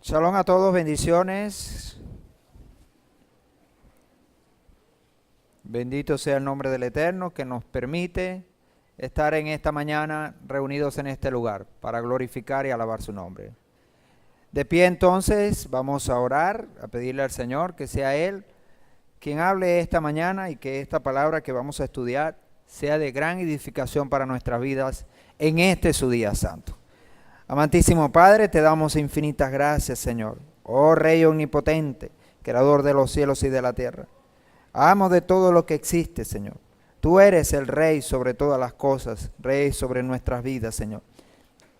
Shalom a todos, bendiciones. Bendito sea el nombre del Eterno que nos permite estar en esta mañana reunidos en este lugar para glorificar y alabar su nombre. De pie entonces vamos a orar, a pedirle al Señor que sea Él quien hable esta mañana y que esta palabra que vamos a estudiar sea de gran edificación para nuestras vidas en este su día santo. Amantísimo Padre, te damos infinitas gracias, Señor. Oh Rey omnipotente, Creador de los cielos y de la tierra. Amo de todo lo que existe, Señor. Tú eres el Rey sobre todas las cosas, Rey sobre nuestras vidas, Señor.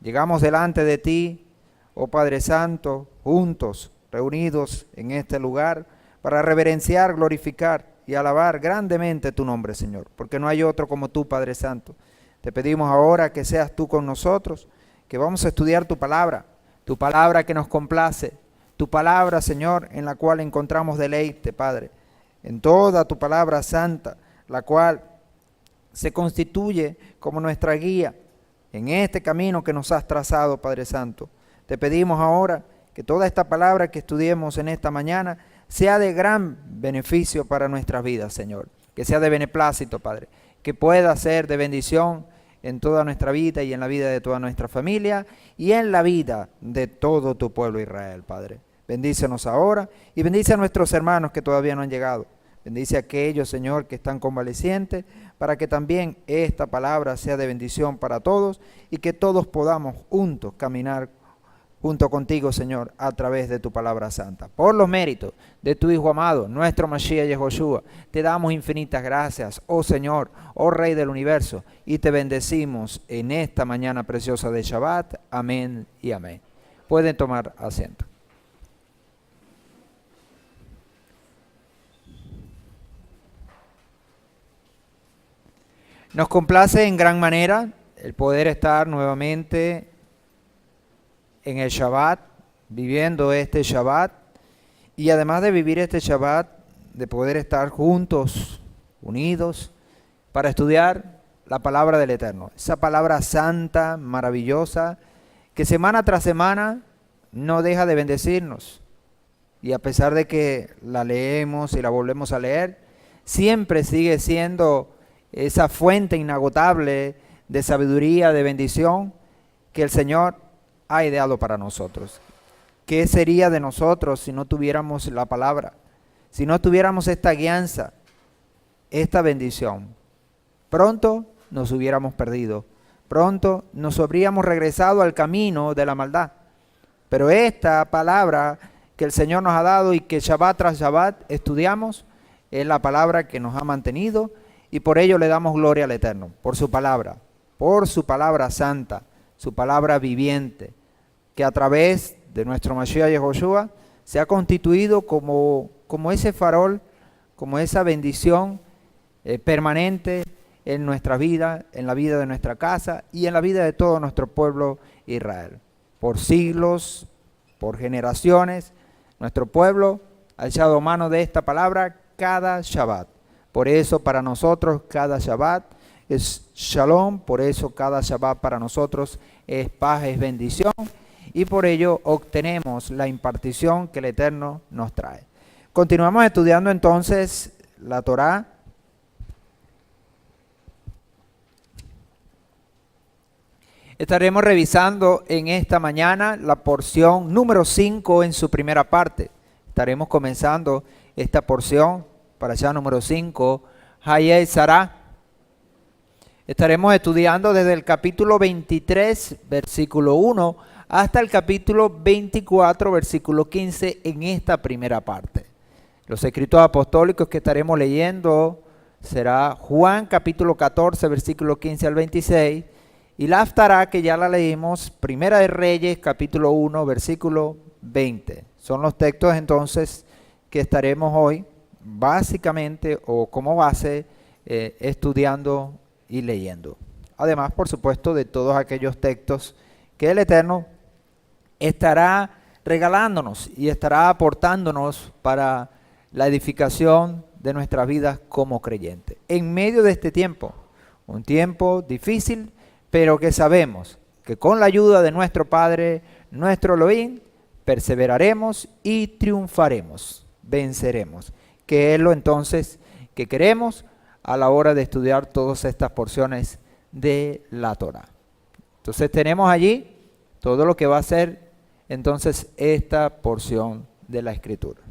Llegamos delante de ti, oh Padre Santo, juntos, reunidos en este lugar, para reverenciar, glorificar y alabar grandemente tu nombre, Señor, porque no hay otro como tú, Padre Santo. Te pedimos ahora que seas tú con nosotros, que vamos a estudiar tu palabra que nos complace, tu palabra, Señor, en la cual encontramos deleite, Padre, en toda tu palabra santa, la cual se constituye como nuestra guía en este camino que nos has trazado, Padre Santo. Te pedimos ahora que toda esta palabra que estudiemos en esta mañana sea de gran beneficio para nuestras vidas, Señor, que sea de beneplácito, Padre, que pueda ser de bendición en toda nuestra vida y en la vida de toda nuestra familia y en la vida de todo tu pueblo Israel, Padre. Bendícenos ahora y bendice a nuestros hermanos que todavía no han llegado. Bendice a aquellos, Señor, que están convalecientes, para que también esta palabra sea de bendición para todos y que todos podamos juntos caminar junto contigo, Señor, a través de tu palabra santa. Por los méritos de tu Hijo amado, nuestro Mashiach Yehoshua, te damos infinitas gracias, oh Señor, oh Rey del universo, y te bendecimos en esta mañana preciosa de Shabbat. Amén y amén. Pueden tomar asiento. Nos complace en gran manera el poder estar nuevamente en el Shabbat, viviendo este Shabbat, y además de vivir este Shabbat, de poder estar juntos, unidos, para estudiar la palabra del Eterno. Esa palabra santa, maravillosa, que semana tras semana no deja de bendecirnos. Y a pesar de que la leemos y la volvemos a leer, siempre sigue siendo esa fuente inagotable de sabiduría, de bendición que el Señor ha ideado para nosotros. ¿Qué sería de nosotros si no tuviéramos la palabra? Si no tuviéramos esta guianza, esta bendición. Pronto nos hubiéramos perdido. Pronto nos habríamos regresado al camino de la maldad. Pero esta palabra que el Señor nos ha dado y que Shabbat tras Shabbat estudiamos, es la palabra que nos ha mantenido y por ello le damos gloria al Eterno, por su palabra santa, su palabra viviente, que a través de nuestro Mashiach Yehoshua se ha constituido como ese farol, como esa bendición permanente en nuestra vida, en la vida de nuestra casa y en la vida de todo nuestro pueblo Israel. Por siglos, por generaciones, nuestro pueblo ha echado mano de esta palabra cada Shabbat. Por eso para nosotros cada Shabbat es Shalom, por eso cada Shabbat para nosotros es paz, es bendición, y por ello obtenemos la impartición que el Eterno nos trae. Continuamos estudiando entonces la Torá. Estaremos revisando en esta mañana la porción número 5 en su primera parte. Estaremos comenzando esta porción para allá número 5, Hayei Sarah. Estaremos estudiando desde el capítulo 23, versículo 1, hasta el capítulo 24, versículo 15, en esta primera parte. Los escritos apostólicos que estaremos leyendo será Juan, capítulo 14, versículo 15 al 26, y la Haftará, que ya la leímos, Primera de Reyes, capítulo 1, versículo 20. Son los textos entonces que estaremos hoy, básicamente, o como base, estudiando y leyendo. Además, por supuesto, de todos aquellos textos que el Eterno estará regalándonos y estará aportándonos para la edificación de nuestras vidas como creyentes. En medio de este tiempo, un tiempo difícil, pero que sabemos que con la ayuda de nuestro Padre, nuestro Elohim, perseveraremos y triunfaremos, venceremos, que es lo entonces que queremos a la hora de estudiar todas estas porciones de la Torá. Entonces tenemos allí todo lo que va a ser entonces esta porción de la Escritura.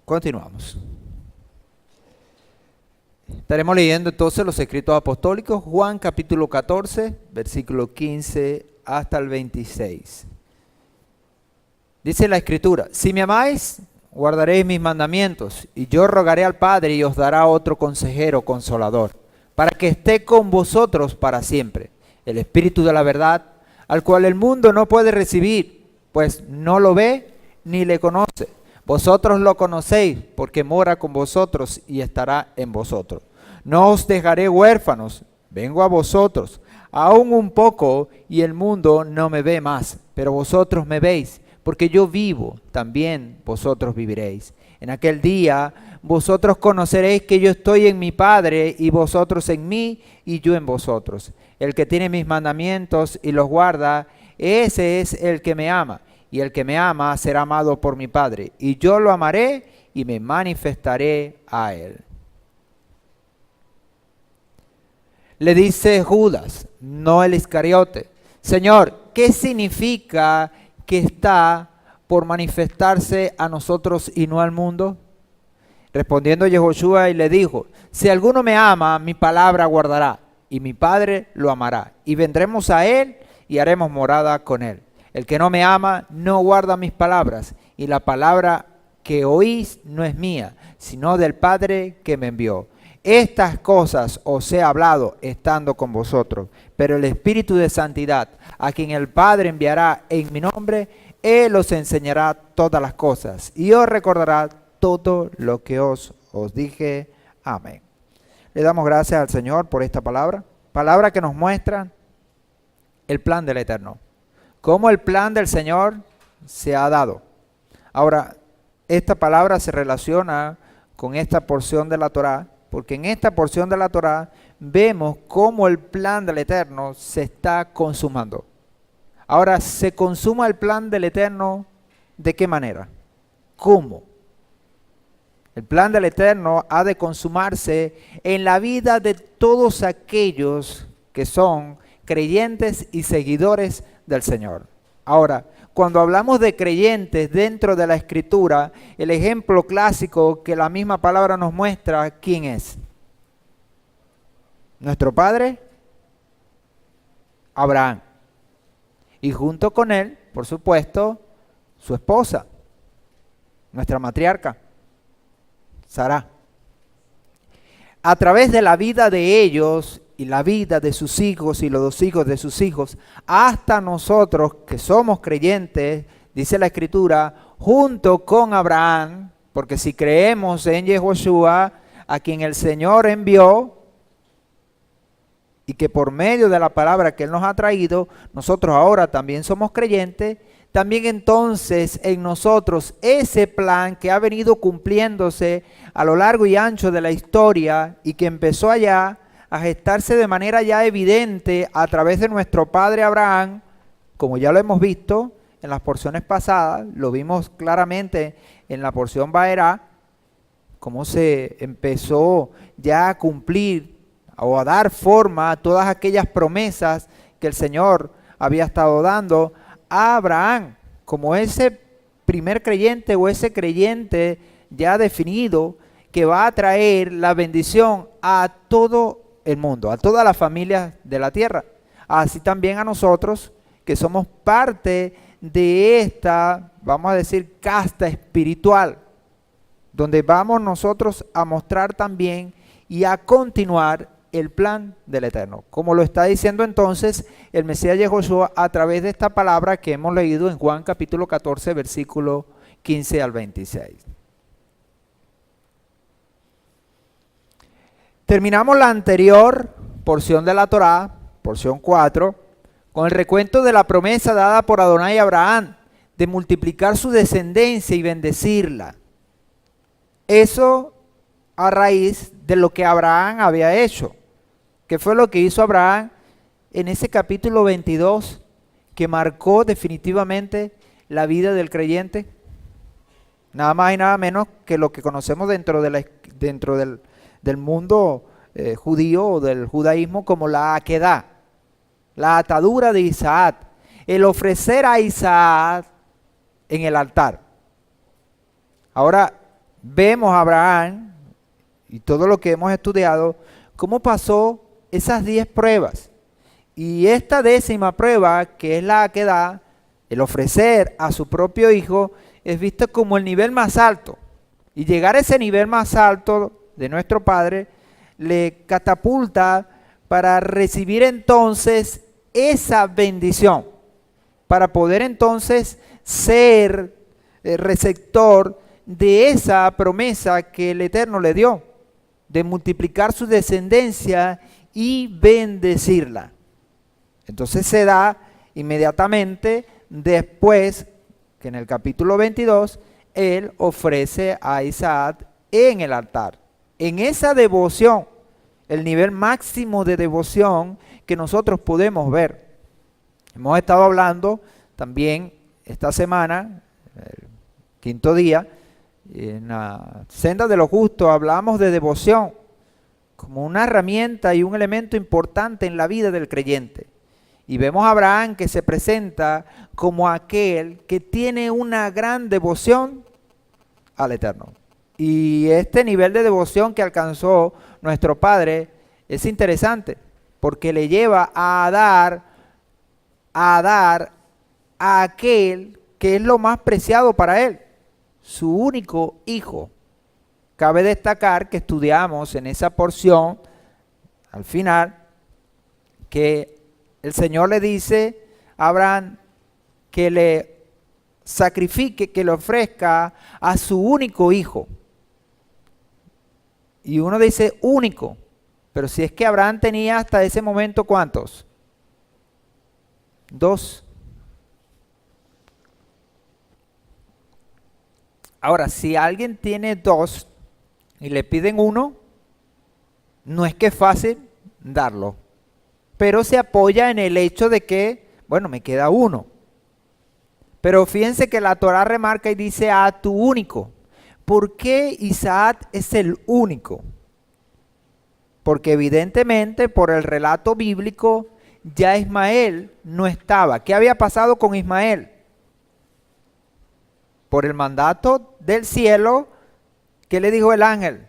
Continuamos. Estaremos leyendo entonces los escritos apostólicos, Juan capítulo 14, versículo 15 hasta el 26. Dice la Escritura: si me amáis, guardaréis mis mandamientos, y yo rogaré al Padre y os dará otro consejero, consolador, para que esté con vosotros para siempre, el Espíritu de la verdad, al cual el mundo no puede recibir, pues no lo ve ni le conoce. Vosotros lo conocéis, porque mora con vosotros y estará en vosotros. No os dejaré huérfanos, vengo a vosotros. Aún un poco, y el mundo no me ve más, pero vosotros me veis, porque yo vivo, también vosotros viviréis. En aquel día, vosotros conoceréis que yo estoy en mi Padre, y vosotros en mí, y yo en vosotros. El que tiene mis mandamientos y los guarda, ese es el que me ama. Y el que me ama será amado por mi Padre, y yo lo amaré y me manifestaré a él. Le dice Judas, no el Iscariote: Señor, ¿qué significa que está por manifestarse a nosotros y no al mundo? Respondiendo Yehoshua y le dijo: si alguno me ama, mi palabra guardará, y mi Padre lo amará, y vendremos a él y haremos morada con él. El que no me ama no guarda mis palabras, y la palabra que oís no es mía, sino del Padre que me envió. Estas cosas os he hablado estando con vosotros, pero el Espíritu de santidad, a quien el Padre enviará en mi nombre, Él os enseñará todas las cosas, y os recordará todo lo que os dije. Amén. Le damos gracias al Señor por esta palabra que nos muestra el plan del Eterno. Cómo el plan del Señor se ha dado. Ahora, esta palabra se relaciona con esta porción de la Torá, porque en esta porción de la Torá vemos cómo el plan del Eterno se está consumando. Ahora, ¿se consuma el plan del Eterno de qué manera? ¿Cómo? El plan del Eterno ha de consumarse en la vida de todos aquellos que son creyentes y seguidores del Señor. Ahora, cuando hablamos de creyentes dentro de la Escritura, el ejemplo clásico que la misma palabra nos muestra, ¿quién es? Nuestro padre Abraham. Y junto con él, por supuesto, su esposa, nuestra matriarca, Sara. A través de la vida de ellos y la vida de sus hijos y los dos hijos de sus hijos, hasta nosotros que somos creyentes, dice la Escritura, junto con Abraham, porque si creemos en Yehoshua, a quien el Señor envió, y que por medio de la palabra que Él nos ha traído, nosotros ahora también somos creyentes, también entonces en nosotros ese plan que ha venido cumpliéndose a lo largo y ancho de la historia y que empezó allá a gestarse de manera ya evidente a través de nuestro padre Abraham, como ya lo hemos visto en las porciones pasadas, lo vimos claramente en la porción Baerá, cómo se empezó ya a cumplir o a dar forma a todas aquellas promesas que el Señor había estado dando a Abraham, como ese primer creyente o ese creyente ya definido que va a traer la bendición a todo el mundo, a toda la familia de la tierra. Así también a nosotros que somos parte de esta, vamos a decir, casta espiritual, donde vamos nosotros a mostrar también y a continuar el plan del Eterno, como lo está diciendo entonces el Mesías Yehoshua a través de esta palabra que hemos leído en Juan capítulo 14, versículo 15 al 26. Terminamos la anterior porción de la Torá, porción 4, con el recuento de la promesa dada por Adonai a Abraham de multiplicar su descendencia y bendecirla. Eso a raíz de lo que Abraham había hecho. ¿Qué fue lo que hizo Abraham en ese capítulo 22 que marcó definitivamente la vida del creyente? Nada más y nada menos que lo que conocemos dentro del mundo judío o del judaísmo como la aquedá, la atadura de Isaac, el ofrecer a Isaac en el altar. Ahora vemos a Abraham y todo lo que hemos estudiado, cómo pasó esas 10 pruebas. Y esta 10ª prueba, que es la aquedá, el ofrecer a su propio hijo, es visto como el nivel más alto. Y llegar a ese nivel más alto de nuestro Padre le catapulta para recibir entonces esa bendición, para poder entonces ser receptor de esa promesa que el Eterno le dio, de multiplicar su descendencia y bendecirla. Entonces se da inmediatamente después que en el capítulo 22 él ofrece a Isaac en el altar. En esa devoción, el nivel máximo de devoción que nosotros podemos ver. Hemos estado hablando también esta semana, el 5º día, en la senda de los justos hablamos de devoción como una herramienta y un elemento importante en la vida del creyente. Y vemos a Abraham que se presenta como aquel que tiene una gran devoción al Eterno. Y este nivel de devoción que alcanzó nuestro Padre es interesante porque le lleva a dar a aquel que es lo más preciado para él, su único hijo. Cabe destacar que estudiamos en esa porción, al final, que el Señor le dice a Abraham que le sacrifique, que le ofrezca a su único hijo. Y uno dice único, pero si es que Abraham tenía hasta ese momento, ¿cuántos? 2. Ahora, si alguien tiene 2 y le piden 1, no es que es fácil darlo, pero se apoya en el hecho de que, bueno, me queda 1. Pero fíjense que la Torá remarca y dice a tu único. ¿Por qué Isaac es el único? Porque evidentemente por el relato bíblico ya Ismael no estaba. ¿Qué había pasado con Ismael? Por el mandato del cielo, ¿qué le dijo el ángel?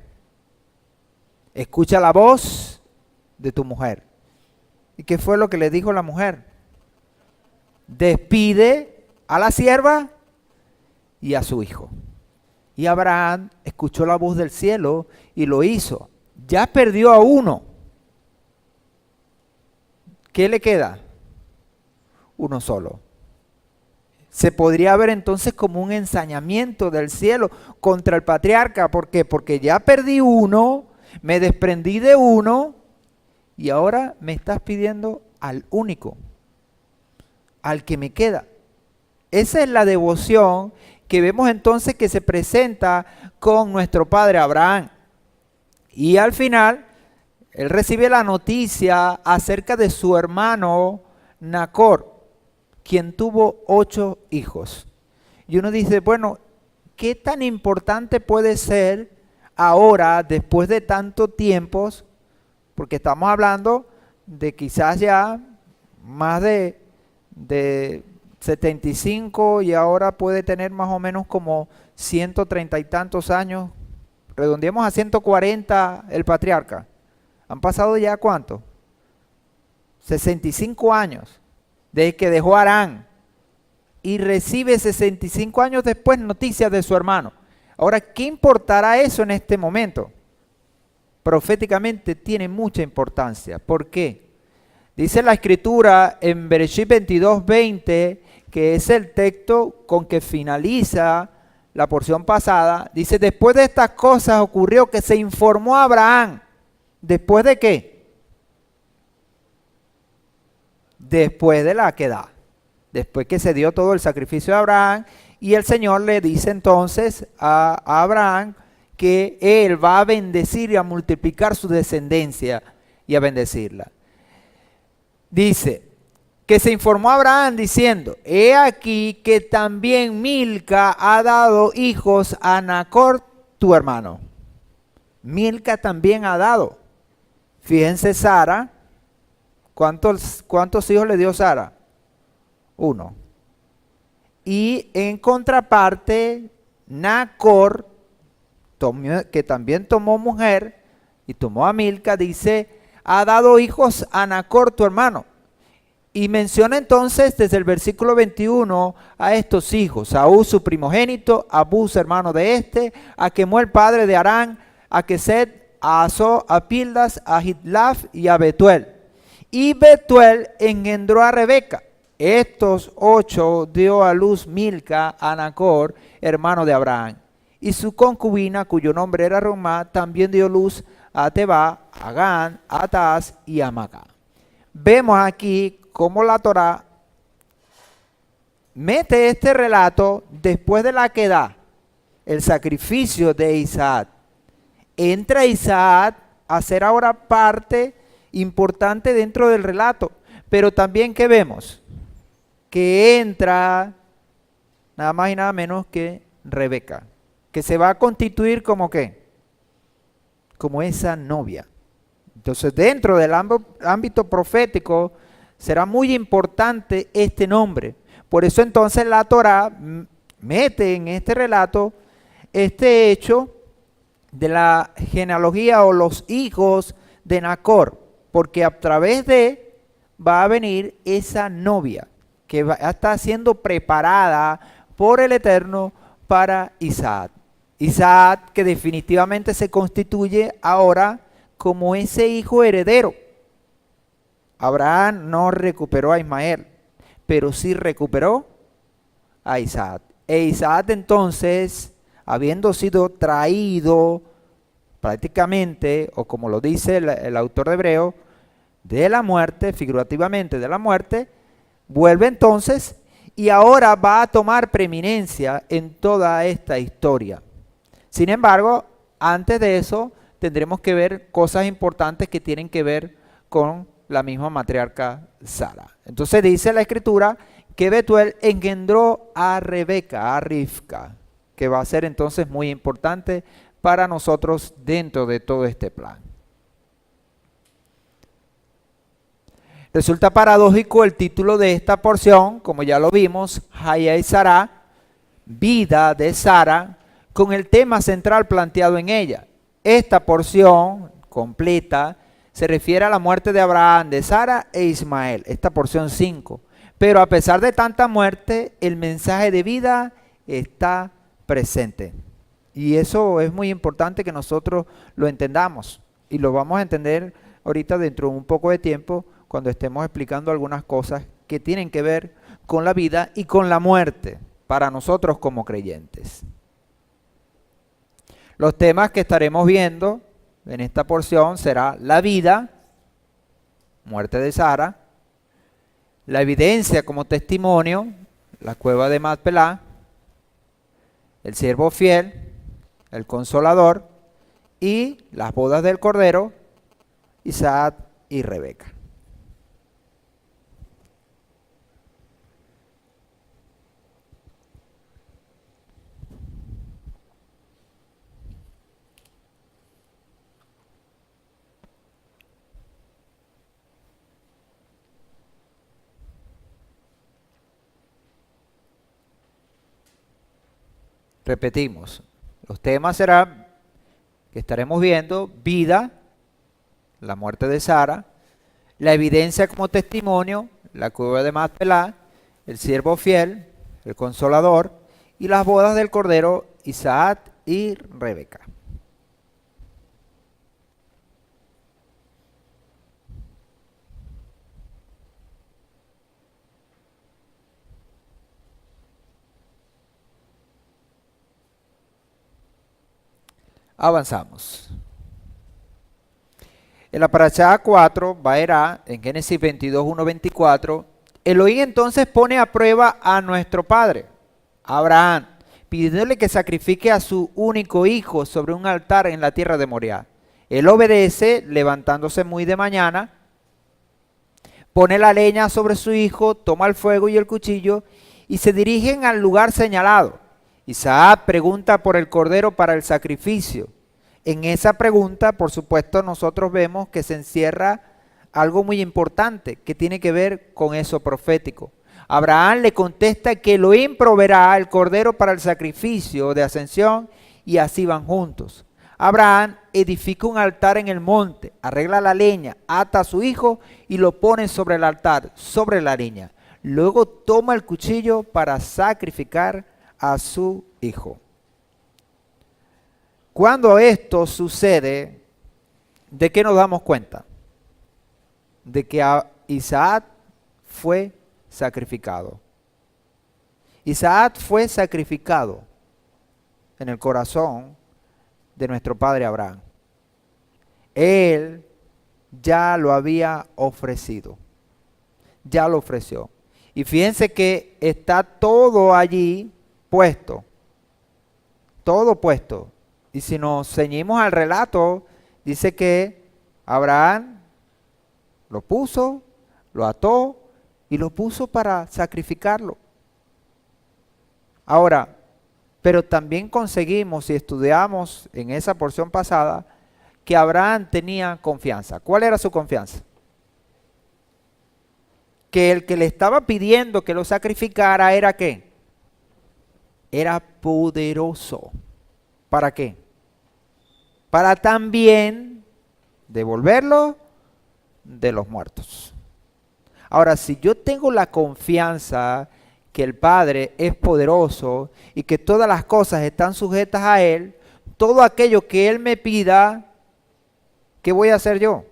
Escucha la voz de tu mujer. ¿Y qué fue lo que le dijo la mujer? Despide a la sierva y a su hijo. Y Abraham escuchó la voz del cielo y lo hizo. Ya perdió a 1. ¿Qué le queda? 1 solo. Se podría ver entonces como un ensañamiento del cielo contra el patriarca. ¿Por qué? Porque ya perdí 1, me desprendí de 1 y ahora me estás pidiendo al único, al que me queda. Esa es la devoción que vemos entonces que se presenta con nuestro padre Abraham. Y al final, él recibe la noticia acerca de su hermano Nacor, quien tuvo 8 hijos. Y uno dice, bueno, ¿qué tan importante puede ser ahora, después de tanto tiempo? Porque estamos hablando de quizás ya más de 75 y ahora puede tener más o menos como 130 y tantos años. Redondeemos a 140 el patriarca. ¿Han pasado ya cuánto? 65 años desde que dejó a Harán y recibe 65 años después noticias de su hermano. Ahora, ¿qué importará eso en este momento? Proféticamente tiene mucha importancia. ¿Por qué? Dice la escritura en Bereshit 22:20, que es el texto con que finaliza la porción pasada. Dice, después de estas cosas ocurrió que se informó a Abraham ¿Después de qué? Después de la quedad. Después que se dio todo el sacrificio de Abraham, y el Señor le dice entonces a Abraham que Él va a bendecir y a multiplicar su descendencia y a bendecirla. Dice que se informó a Abraham diciendo, he aquí que también Milca ha dado hijos a Nacor, tu hermano. Milca también ha dado. Fíjense Sara, ¿cuántos hijos le dio Sara? Uno. Y en contraparte, Nacor, que también tomó mujer y tomó a Milca, dice, ha dado hijos a Nacor, tu hermano. Y menciona entonces desde el versículo 21 a estos hijos: Saúl su primogénito, a Buz hermano de este, a Kemuel padre de Arán, a Quesed, a Azo, a Pildas, a Hitlaf y a Betuel. Y Betuel engendró a Rebeca. Estos 8 dio a luz Milca a Nacor, hermano de Abraham. Y su concubina, cuyo nombre era Romá, también dio luz a Teba, a Gan, a Taz y a Macá. Vemos aquí cómo la Torá mete este relato después de la quedá, el sacrificio de Isaac. Entra Isaac a ser ahora parte importante dentro del relato, pero también que vemos que entra nada más y nada menos que Rebeca, que se va a constituir como qué, como esa novia. Entonces, dentro del ámbito profético será muy importante este nombre. Por eso entonces la Torá mete en este relato este hecho de la genealogía o los hijos de Nacor, porque a través de va a venir esa novia que está siendo preparada por el Eterno para Isaac. Isaac que definitivamente se constituye ahora como ese hijo heredero. Abraham no recuperó a Ismael, pero sí recuperó a Isaac. E Isaac entonces, habiendo sido traído prácticamente, o como lo dice el autor de Hebreo, de la muerte, figurativamente de la muerte, vuelve entonces y ahora va a tomar preeminencia en toda esta historia. Sin embargo, antes de eso, tendremos que ver cosas importantes que tienen que ver con la misma matriarca Sara. Entonces dice la escritura que Betuel engendró a Rebeca, a Rivka, que va a ser entonces muy importante para nosotros dentro de todo este plan. Resulta paradójico el título de esta porción, como ya lo vimos, Haya y Sara, vida de Sara, con el tema central planteado en ella. Esta porción completa se refiere a la muerte de Abraham, de Sara e Ismael, esta porción 5. Pero a pesar de tanta muerte, el mensaje de vida está presente. Y eso es muy importante que nosotros lo entendamos. Y lo vamos a entender ahorita dentro de un poco de tiempo cuando estemos explicando algunas cosas que tienen que ver con la vida y con la muerte para nosotros como creyentes. Los temas que estaremos viendo en esta porción será la vida, muerte de Sara, la evidencia como testimonio, la cueva de Macpelá, el siervo fiel, el consolador y las bodas del Cordero, Isaac y Rebeca. Repetimos, los temas serán que estaremos viendo: vida, la muerte de Sara, la evidencia como testimonio, la cueva de Macpelá, el siervo fiel, el consolador y las bodas del Cordero, Isaac y Rebeca. Avanzamos. En la parashá 4, Vaerá, en Génesis 22, 1, 24, Elohim entonces pone a prueba a nuestro padre, Abraham, pidiéndole que sacrifique a su único hijo sobre un altar en la tierra de Moriah. Él obedece, levantándose muy de mañana, pone la leña sobre su hijo, toma el fuego y el cuchillo y se dirigen al lugar señalado. Isaac pregunta por el cordero para el sacrificio. En esa pregunta, por supuesto, nosotros vemos que se encierra algo muy importante que tiene que ver con eso profético. Abraham le contesta que Elohim proveerá el cordero para el sacrificio de ascensión y así van juntos. Abraham edifica un altar en el monte, arregla la leña, ata a su hijo y lo pone sobre el altar, sobre la leña. Luego toma el cuchillo para sacrificar a su hijo. Cuando esto sucede, ¿de qué nos damos cuenta? De que Isaac fue sacrificado. Isaac fue sacrificado en el corazón de nuestro padre Abraham. Él ya lo había ofrecido. Ya lo ofreció. Y fíjense que está todo allí puesto. Todo puesto. Y si nos ceñimos al relato, dice que Abraham lo puso, lo ató y lo puso para sacrificarlo. Ahora, pero también conseguimos, si estudiamos en esa porción pasada, que Abraham tenía confianza. ¿Cuál era su confianza? Que el que le estaba pidiendo que lo sacrificara era ¿qué? Era poderoso. ¿Para qué? Para también devolverlo de los muertos. Ahora, si yo tengo la confianza que el Padre es poderoso y que todas las cosas están sujetas a Él, todo aquello que Él me pida, ¿qué voy a hacer yo?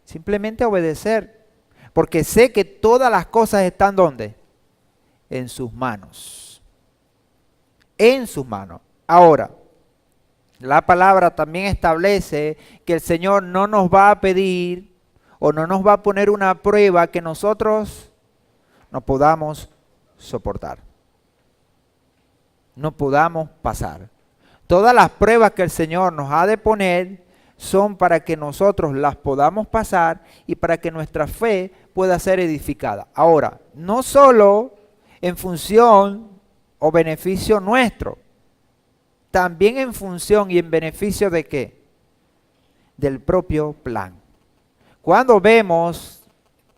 Simplemente obedecer, porque sé que todas las cosas están ¿dónde? En sus manos. En sus manos. Ahora, la palabra también establece que el Señor no nos va a pedir o no nos va a poner una prueba que nosotros no podamos soportar, no podamos pasar. Todas las pruebas que el Señor nos ha de poner son para que nosotros las podamos pasar y para que nuestra fe pueda ser edificada. Ahora, no solo en función o beneficio nuestro, también en función y en beneficio de ¿qué? Del propio plan. Cuando vemos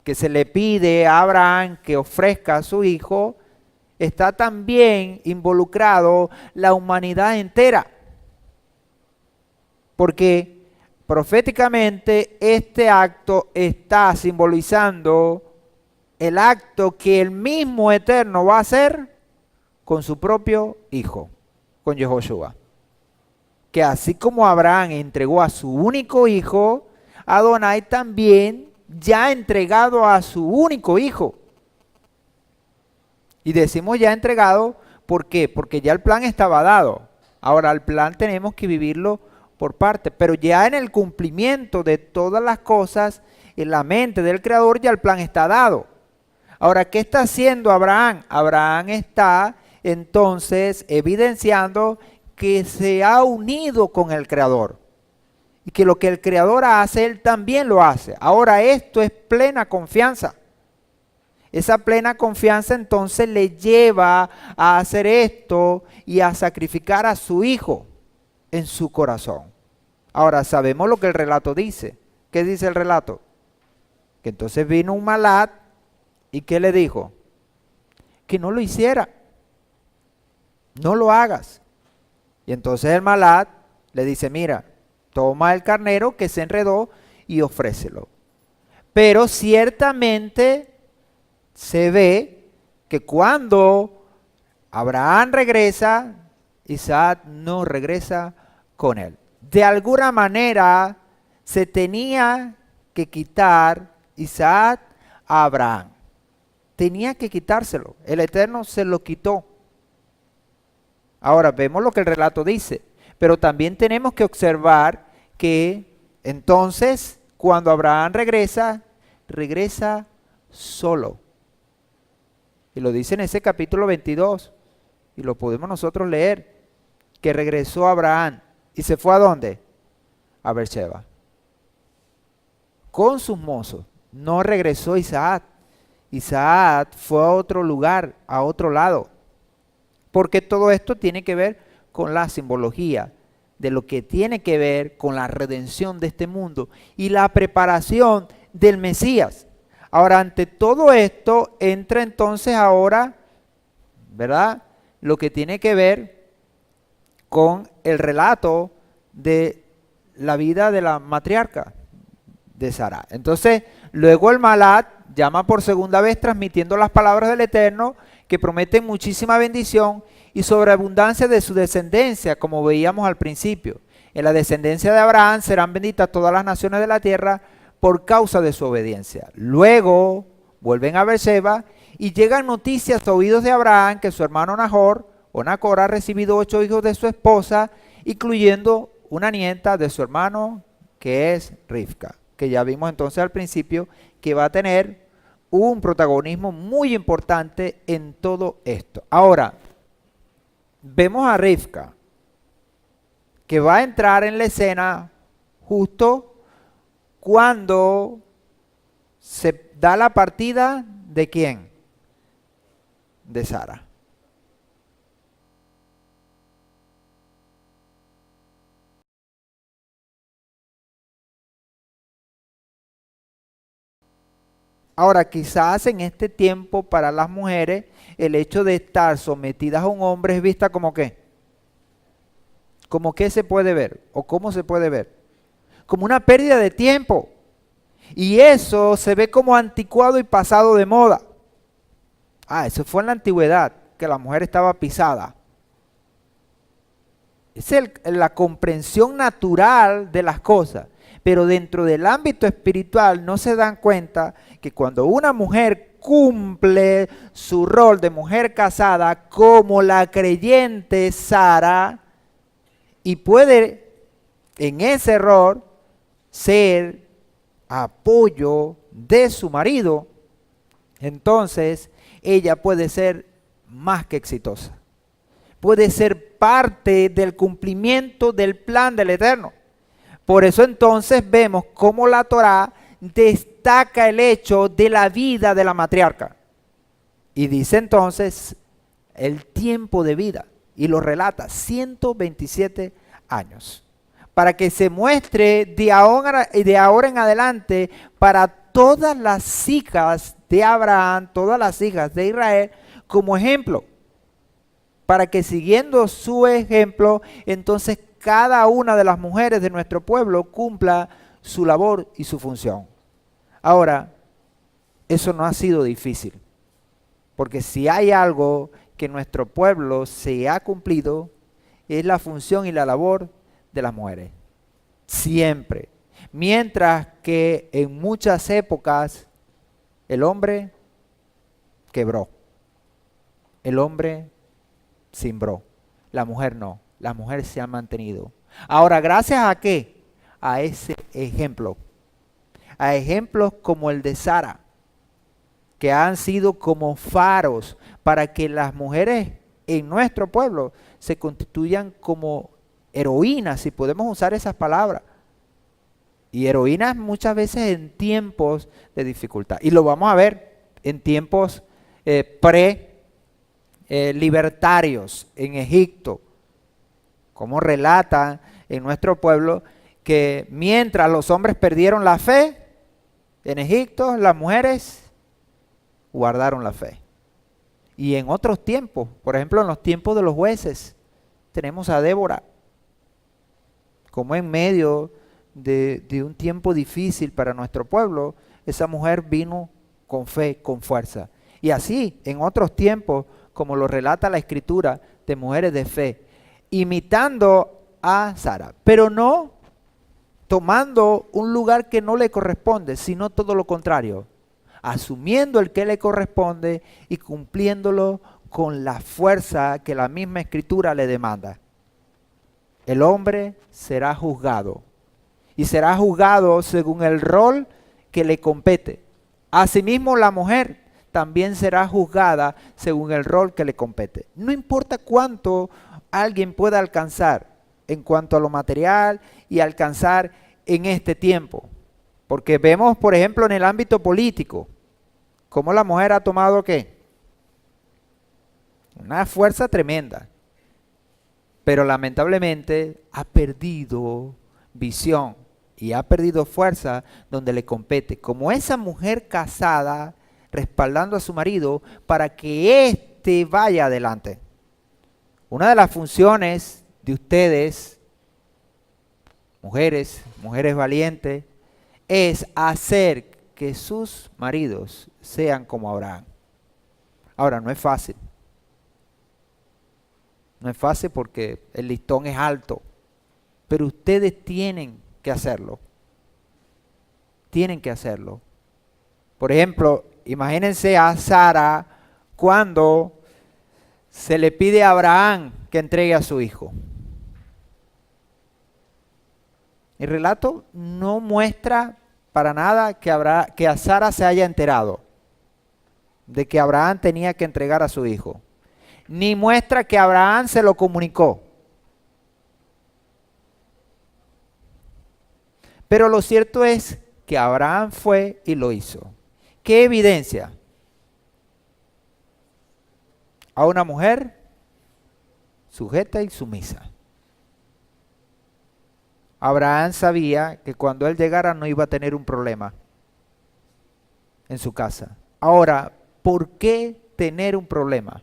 que se le pide a Abraham que ofrezca a su hijo, está también involucrado la humanidad entera. Porque proféticamente este acto está simbolizando el acto que el mismo Eterno va a hacer con su propio hijo, con Yehoshua. Que así como Abraham entregó a su único hijo, Adonai también ya ha entregado a su único hijo. Y decimos ya entregado, ¿por qué? Porque ya el plan estaba dado. Ahora el plan tenemos que vivirlo por parte, pero ya en el cumplimiento de todas las cosas, en la mente del Creador ya el plan está dado. Ahora, ¿qué está haciendo Abraham? Abraham está entonces evidenciando que se ha unido con el Creador. Y que lo que el Creador hace, Él también lo hace. Ahora esto es plena confianza. Esa plena confianza entonces le lleva a hacer esto y a sacrificar a su hijo en su corazón. Ahora sabemos lo que el relato dice. ¿Qué dice el relato? Que entonces vino un malad y ¿qué le dijo? Que no lo hiciera. No lo hagas. Y entonces el malad le dice, mira, toma el carnero que se enredó y ofrécelo. Pero ciertamente se ve que cuando Abraham regresa, Isaac no regresa con él. De alguna manera se tenía que quitar Isaac a Abraham. Tenía que quitárselo. El Eterno se lo quitó. Ahora vemos lo que el relato dice. Pero también tenemos que observar que Entonces, cuando Abraham regresa, regresa solo. Y lo dice en ese capítulo 22, y lo podemos nosotros leer, que regresó Abraham. ¿Y se fue a dónde? A Beersheba. Con sus mozos. No regresó Isaac. Isaac fue a otro lugar, a otro lado. Porque todo esto tiene que ver con la simbología de lo que tiene que ver con la redención de este mundo y la preparación del Mesías. Ahora, ante todo esto, entra entonces ahora, ¿verdad? Lo que tiene que ver con el relato de la vida de la matriarca de Sara. Entonces, luego el Malat llama por segunda vez transmitiendo las palabras del Eterno que prometen muchísima bendición y sobreabundancia de su descendencia, como veíamos al principio. En la descendencia de Abraham serán benditas todas las naciones de la tierra por causa de su obediencia. Luego vuelven a Beersheba y llegan noticias a oídos de Abraham que su hermano Nahor o Nacor ha recibido 8 hijos de su esposa, incluyendo una nieta de su hermano que es Rivka, que ya vimos entonces al principio que va a tener un protagonismo muy importante en todo esto. Ahora, vemos a Rivka, que va a entrar en la escena justo cuando se da la partida de ¿quién? De Sara. Ahora, quizás en este tiempo para las mujeres, el hecho de estar sometidas a un hombre es vista como ¿qué? ¿Como qué se puede ver? ¿O cómo se puede ver? Como una pérdida de tiempo. Y eso se ve como anticuado y pasado de moda. Eso fue en la antigüedad, que la mujer estaba pisada. Es la comprensión natural de las cosas. Pero dentro del ámbito espiritual no se dan cuenta que cuando una mujer cumple su rol de mujer casada como la creyente Sara y puede en ese error ser apoyo de su marido, entonces ella puede ser más que exitosa. Puede ser parte del cumplimiento del plan del Eterno. Por eso entonces vemos cómo la Torá destaca el hecho de la vida de la matriarca. Y dice entonces el tiempo de vida. Y lo relata, 127 años. Para que se muestre de ahora en adelante para todas las hijas de Abraham, todas las hijas de Israel, como ejemplo. Para que siguiendo su ejemplo, entonces cada una de las mujeres de nuestro pueblo cumpla su labor y su función. Ahora, eso no ha sido difícil, porque si hay algo que en nuestro pueblo se ha cumplido, es la función y la labor de las mujeres. Siempre. Mientras que en muchas épocas el hombre quebró, el hombre cimbró, la mujer no. La mujer se ha mantenido. Ahora, ¿gracias a qué? A ese ejemplo. A ejemplos como el de Sara, que han sido como faros para que las mujeres en nuestro pueblo se constituyan como heroínas, si podemos usar esas palabras. Y heroínas muchas veces en tiempos de dificultad. Y lo vamos a ver en tiempos libertarios en Egipto. Como relata en nuestro pueblo que mientras los hombres perdieron la fe, en Egipto las mujeres guardaron la fe. Y en otros tiempos, por ejemplo en los tiempos de los jueces, tenemos a Débora, como en medio de un tiempo difícil para nuestro pueblo, esa mujer vino con fe, con fuerza. Y así, en otros tiempos, como lo relata la Escritura, de mujeres de fe, imitando a Sara, pero no tomando un lugar que no le corresponde, sino todo lo contrario, asumiendo el que le corresponde y cumpliéndolo con la fuerza que la misma Escritura le demanda. El hombre será juzgado y será juzgado según el rol que le compete. Asimismo, la mujer también será juzgada según el rol que le compete. No importa cuánto alguien pueda alcanzar en cuanto a lo material y alcanzar en este tiempo. Porque vemos, por ejemplo, en el ámbito político, cómo la mujer ha tomado ¿qué? Una fuerza tremenda. Pero lamentablemente ha perdido visión y ha perdido fuerza donde le compete. Como esa mujer casada respaldando a su marido para que éste vaya adelante. Una de las funciones de ustedes, mujeres valientes, es hacer que sus maridos sean como Abraham. Ahora, no es fácil. No es fácil porque el listón es alto, pero ustedes tienen que hacerlo. Tienen que hacerlo. Por ejemplo, imagínense a Sara cuando se le pide a Abraham que entregue a su hijo. El relato no muestra para nada que a Sara se haya enterado de que Abraham tenía que entregar a su hijo, ni muestra que Abraham se lo comunicó. Pero lo cierto es que Abraham fue y lo hizo. ¿Qué evidencia? A una mujer sujeta y sumisa. Abraham sabía que cuando él llegara no iba a tener un problema en su casa. Ahora, ¿por qué tener un problema?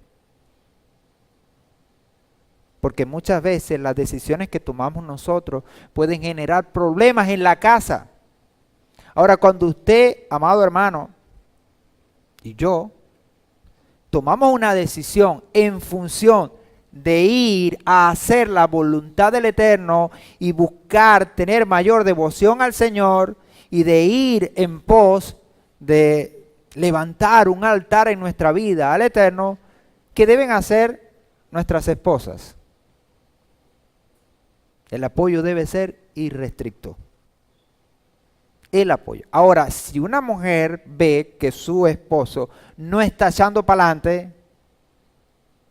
Porque muchas veces las decisiones que tomamos nosotros pueden generar problemas en la casa. Ahora, cuando usted, amado hermano, y yo, tomamos una decisión en función de ir a hacer la voluntad del Eterno y buscar tener mayor devoción al Señor y de ir en pos de levantar un altar en nuestra vida al Eterno, ¿qué deben hacer nuestras esposas? El apoyo debe ser irrestricto. El apoyo. Ahora, si una mujer ve que su esposo no está echando para adelante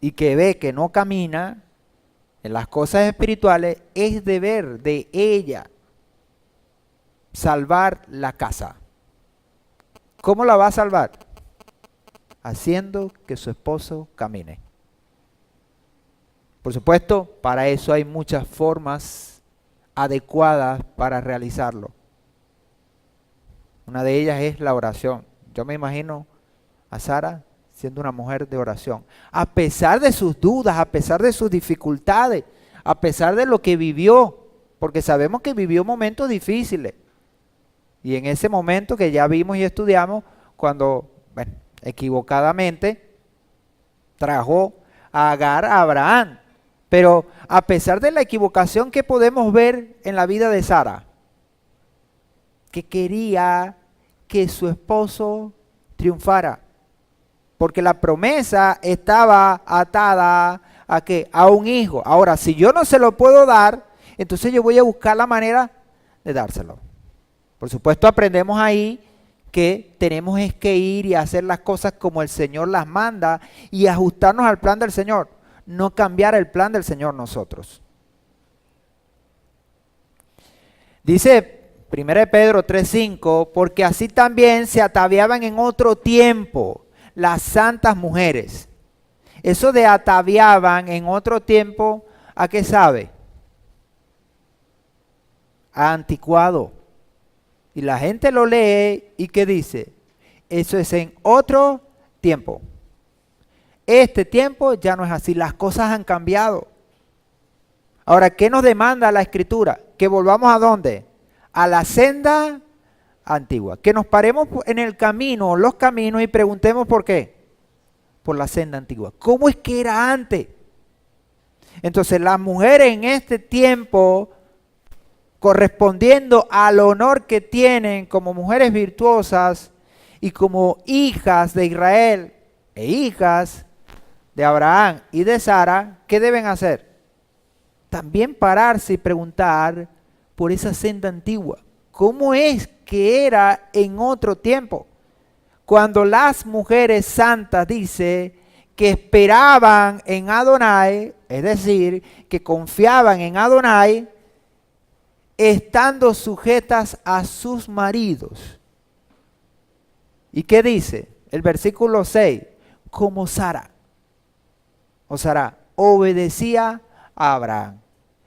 y que ve que no camina en las cosas espirituales, es deber de ella salvar la casa. ¿Cómo la va a salvar? Haciendo que su esposo camine. Por supuesto, para eso hay muchas formas adecuadas para realizarlo. Una de ellas es la oración. Yo me imagino a Sara siendo una mujer de oración. A pesar de sus dudas, a pesar de sus dificultades, a pesar de lo que vivió, porque sabemos que vivió momentos difíciles. Y en ese momento que ya vimos y estudiamos, cuando equivocadamente trajo a Agar a Abraham. Pero a pesar de la equivocación que podemos ver en la vida de Sara, que quería que su esposo triunfara, porque la promesa estaba atada a ¿qué? A un hijo. Ahora, si yo no se lo puedo dar, entonces yo voy a buscar la manera de dárselo. Por supuesto, aprendemos ahí que tenemos es que ir y hacer las cosas como el Señor las manda y ajustarnos al plan del Señor, no cambiar el plan del Señor nosotros. Dice 1 Pedro 3:5, porque así también se ataviaban en otro tiempo las santas mujeres. Eso de ataviaban en otro tiempo, ¿a qué sabe? A anticuado. Y la gente lo lee y ¿qué dice? Eso es en otro tiempo. Este tiempo ya no es así, las cosas han cambiado. Ahora, ¿qué nos demanda la Escritura? Que volvamos ¿a dónde? A la senda antigua. Que nos paremos en el camino, los caminos y preguntemos ¿por qué? Por la senda antigua. ¿Cómo es que era antes? Entonces, las mujeres en este tiempo, correspondiendo al honor que tienen como mujeres virtuosas y como hijas de Israel e hijas de Abraham y de Sara, ¿qué deben hacer? También pararse y preguntar por esa senda antigua. ¿Cómo es que era en otro tiempo? Cuando las mujeres santas dice que esperaban en Adonai, es decir, que confiaban en Adonai, estando sujetas a sus maridos. ¿Y qué dice? El versículo 6, como Sara. O Sara obedecía a Abraham.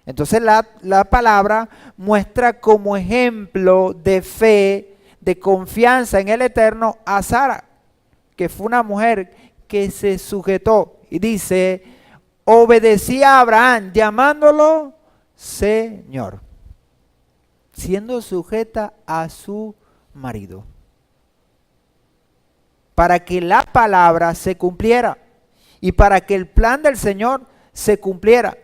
Entonces la palabra muestra como ejemplo de fe, de confianza en el Eterno a Sara, que fue una mujer que se sujetó. Y dice, obedecía a Abraham, llamándolo Señor, siendo sujeta a su marido, para que la palabra se cumpliera y para que el plan del Señor se cumpliera,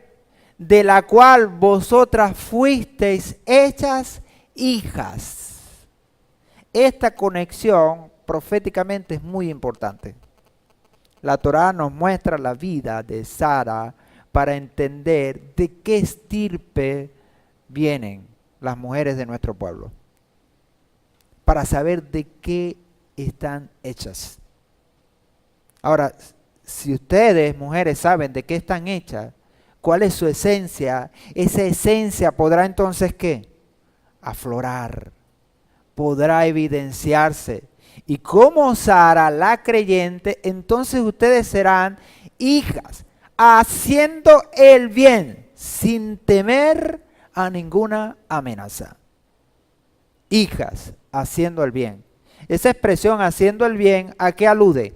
de la cual vosotras fuisteis hechas hijas. Esta conexión proféticamente es muy importante. La Torá nos muestra la vida de Sara para entender de qué estirpe vienen las mujeres de nuestro pueblo, para saber de qué están hechas. Ahora, si ustedes, mujeres, saben de qué están hechas, cuál es su esencia, esa esencia podrá entonces, ¿qué? Aflorar, podrá evidenciarse. Y como Sara, la creyente, entonces ustedes serán hijas, haciendo el bien, sin temer a ninguna amenaza. Hijas, haciendo el bien. Esa expresión, haciendo el bien, ¿a qué alude?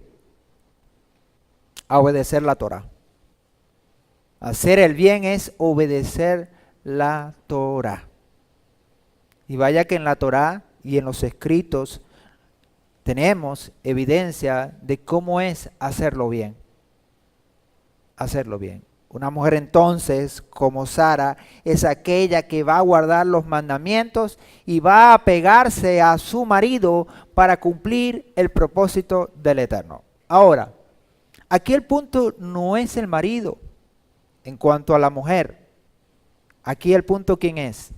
A obedecer la Torá. Hacer el bien es obedecer la Torá. Y vaya que en la Torá y en los escritos tenemos evidencia de cómo es hacerlo bien. Hacerlo bien. Una mujer entonces, como Sara, es aquella que va a guardar los mandamientos y va a apegarse a su marido para cumplir el propósito del Eterno. Ahora, aquí el punto no es el marido en cuanto a la mujer. Aquí el punto, ¿quién es?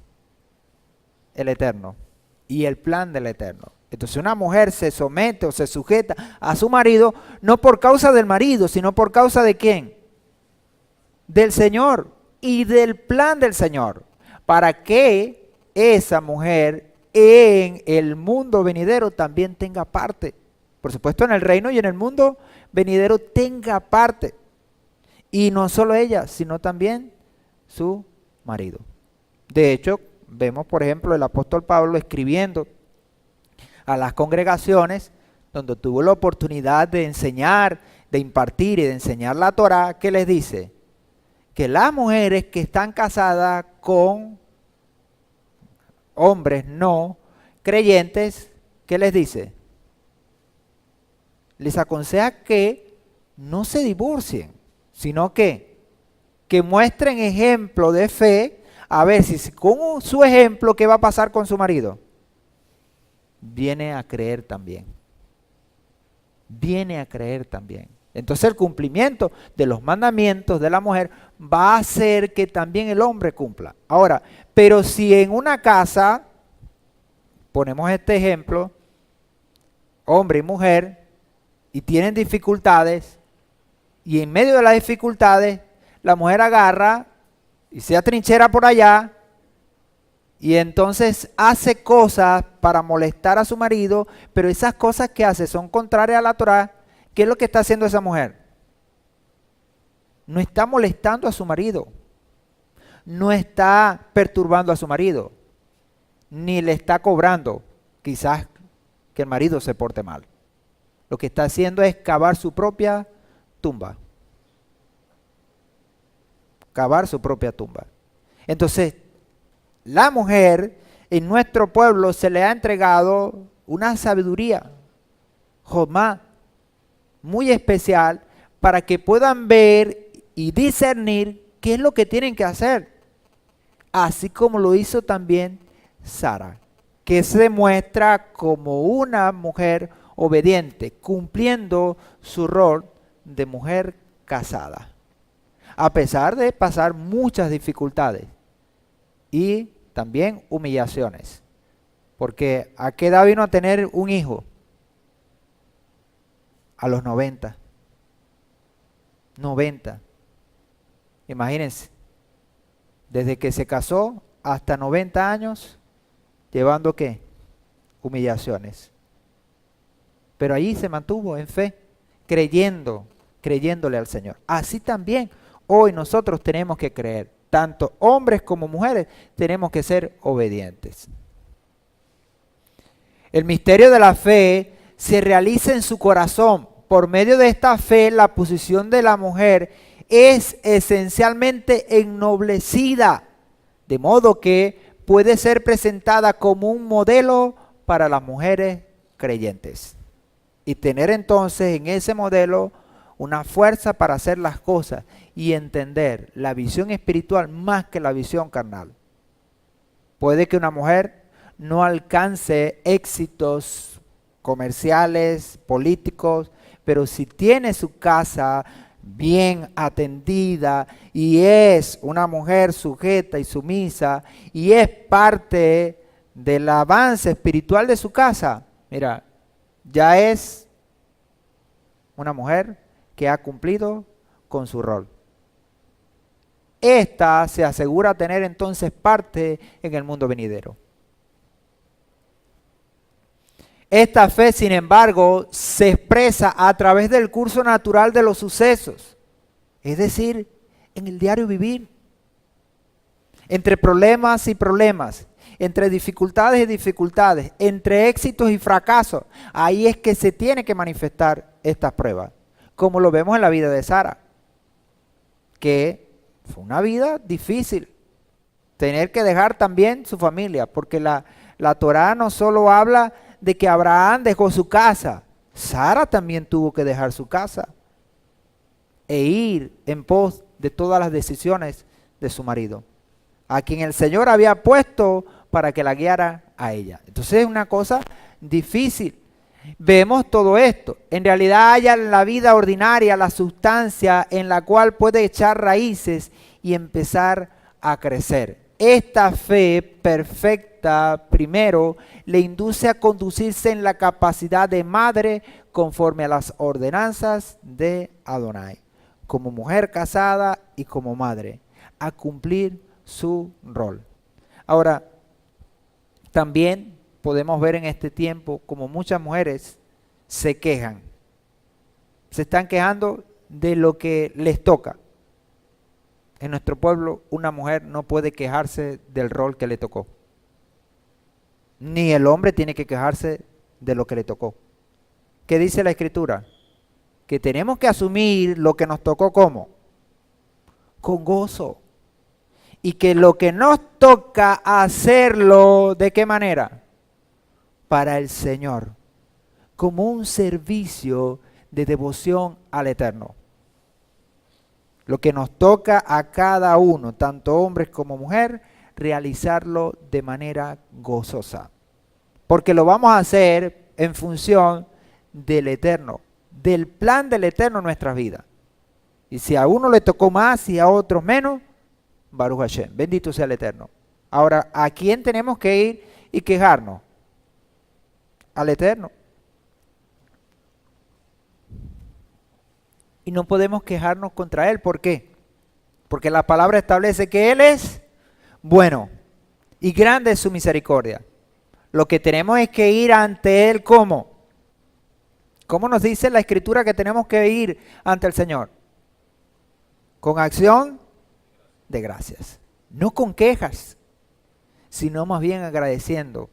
El Eterno y el plan del Eterno. Entonces una mujer se somete o se sujeta a su marido no por causa del marido, sino por causa de ¿quién? Del Señor y del plan del Señor, para que esa mujer en el mundo venidero también tenga parte. Por supuesto, en el reino y en el mundo venidero tenga parte. Y no solo ella, sino también su marido. De hecho, vemos, por ejemplo, el apóstol Pablo escribiendo a las congregaciones donde tuvo la oportunidad de enseñar, de impartir y de enseñar la Torá. ¿Qué les dice? Que las mujeres que están casadas con hombres no creyentes, ¿qué les dice? Les aconseja que no se divorcien, sino que muestren ejemplo de fe, a ver si con su ejemplo, ¿qué va a pasar con su marido? Viene a creer también. Viene a creer también. Entonces el cumplimiento de los mandamientos de la mujer va a hacer que también el hombre cumpla. Ahora, pero si en una casa, ponemos este ejemplo, hombre y mujer, y tienen dificultades, y en medio de las dificultades, la mujer agarra y se atrinchera por allá, y entonces hace cosas para molestar a su marido, pero esas cosas que hace son contrarias a la Torá. ¿Qué es lo que está haciendo esa mujer? No está molestando a su marido, no está perturbando a su marido, ni le está cobrando quizás que el marido se porte mal. Lo que está haciendo es cavar su propia tumba. Cavar su propia tumba. Entonces, la mujer en nuestro pueblo se le ha entregado una sabiduría, Jomá, muy especial, para que puedan ver y discernir qué es lo que tienen que hacer. Así como lo hizo también Sara, que se demuestra como una mujer obediente, cumpliendo su rol de mujer casada, a pesar de pasar muchas dificultades y también humillaciones. Porque ¿a qué edad vino a tener un hijo? A los 90. 90. Imagínense, desde que se casó hasta 90 años, llevando ¿qué? Humillaciones. Pero allí se mantuvo en fe, creyéndole al Señor. Así también hoy nosotros tenemos que creer. Tanto hombres como mujeres tenemos que ser obedientes. El misterio de la fe se realiza en su corazón. Por medio de esta fe, la posición de la mujer es esencialmente ennoblecida, de modo que puede ser presentada como un modelo para las mujeres creyentes. Y tener entonces en ese modelo una fuerza para hacer las cosas y entender la visión espiritual más que la visión carnal. Puede que una mujer no alcance éxitos comerciales, políticos, pero si tiene su casa bien atendida y es una mujer sujeta y sumisa y es parte del avance espiritual de su casa, mira, ya es una mujer que ha cumplido con su rol. Esta se asegura tener entonces parte en el mundo venidero. Esta fe, sin embargo, se expresa a través del curso natural de los sucesos, es decir, en el diario vivir, entre problemas y problemas, entre dificultades y dificultades, entre éxitos y fracasos. Ahí es que se tiene que manifestar estas pruebas, como lo vemos en la vida de Sara, que fue una vida difícil, tener que dejar también su familia, porque la Torá no solo habla de que Abraham dejó su casa, Sara también tuvo que dejar su casa e ir en pos de todas las decisiones de su marido, a quien el Señor había puesto para que la guiara a ella. Entonces es una cosa difícil. Vemos todo esto. En realidad hay en la vida ordinaria la sustancia en la cual puede echar raíces y empezar a crecer. Esta fe perfecta, primero, le induce a conducirse en la capacidad de madre conforme a las ordenanzas de Adonai, como mujer casada y como madre, a cumplir su rol. Ahora, también podemos ver en este tiempo como muchas mujeres se quejan, se están quejando de lo que les toca. En nuestro pueblo una mujer no puede quejarse del rol que le tocó, ni el hombre tiene que quejarse de lo que le tocó. ¿Qué dice la Escritura? Que tenemos que asumir lo que nos tocó ¿cómo? Con gozo. Y que lo que nos toca hacerlo, ¿de qué manera? Para el Señor, como un servicio de devoción al Eterno. Lo que nos toca a cada uno, tanto hombres como mujer, realizarlo de manera gozosa. Porque lo vamos a hacer en función del Eterno, del plan del Eterno en nuestras vidas. Y si a uno le tocó más y a otros menos, Baruch Hashem, bendito sea el Eterno. Ahora, ¿a quién tenemos que ir y quejarnos? Al Eterno. Y no podemos quejarnos contra Él. ¿Por qué? Porque la palabra establece que Él es bueno y grande es su misericordia. Lo que tenemos es que ir ante Él ¿cómo? ¿Cómo nos dice la Escritura que tenemos que ir ante el Señor? Con acción de gracias. No con quejas, sino más bien agradeciendo.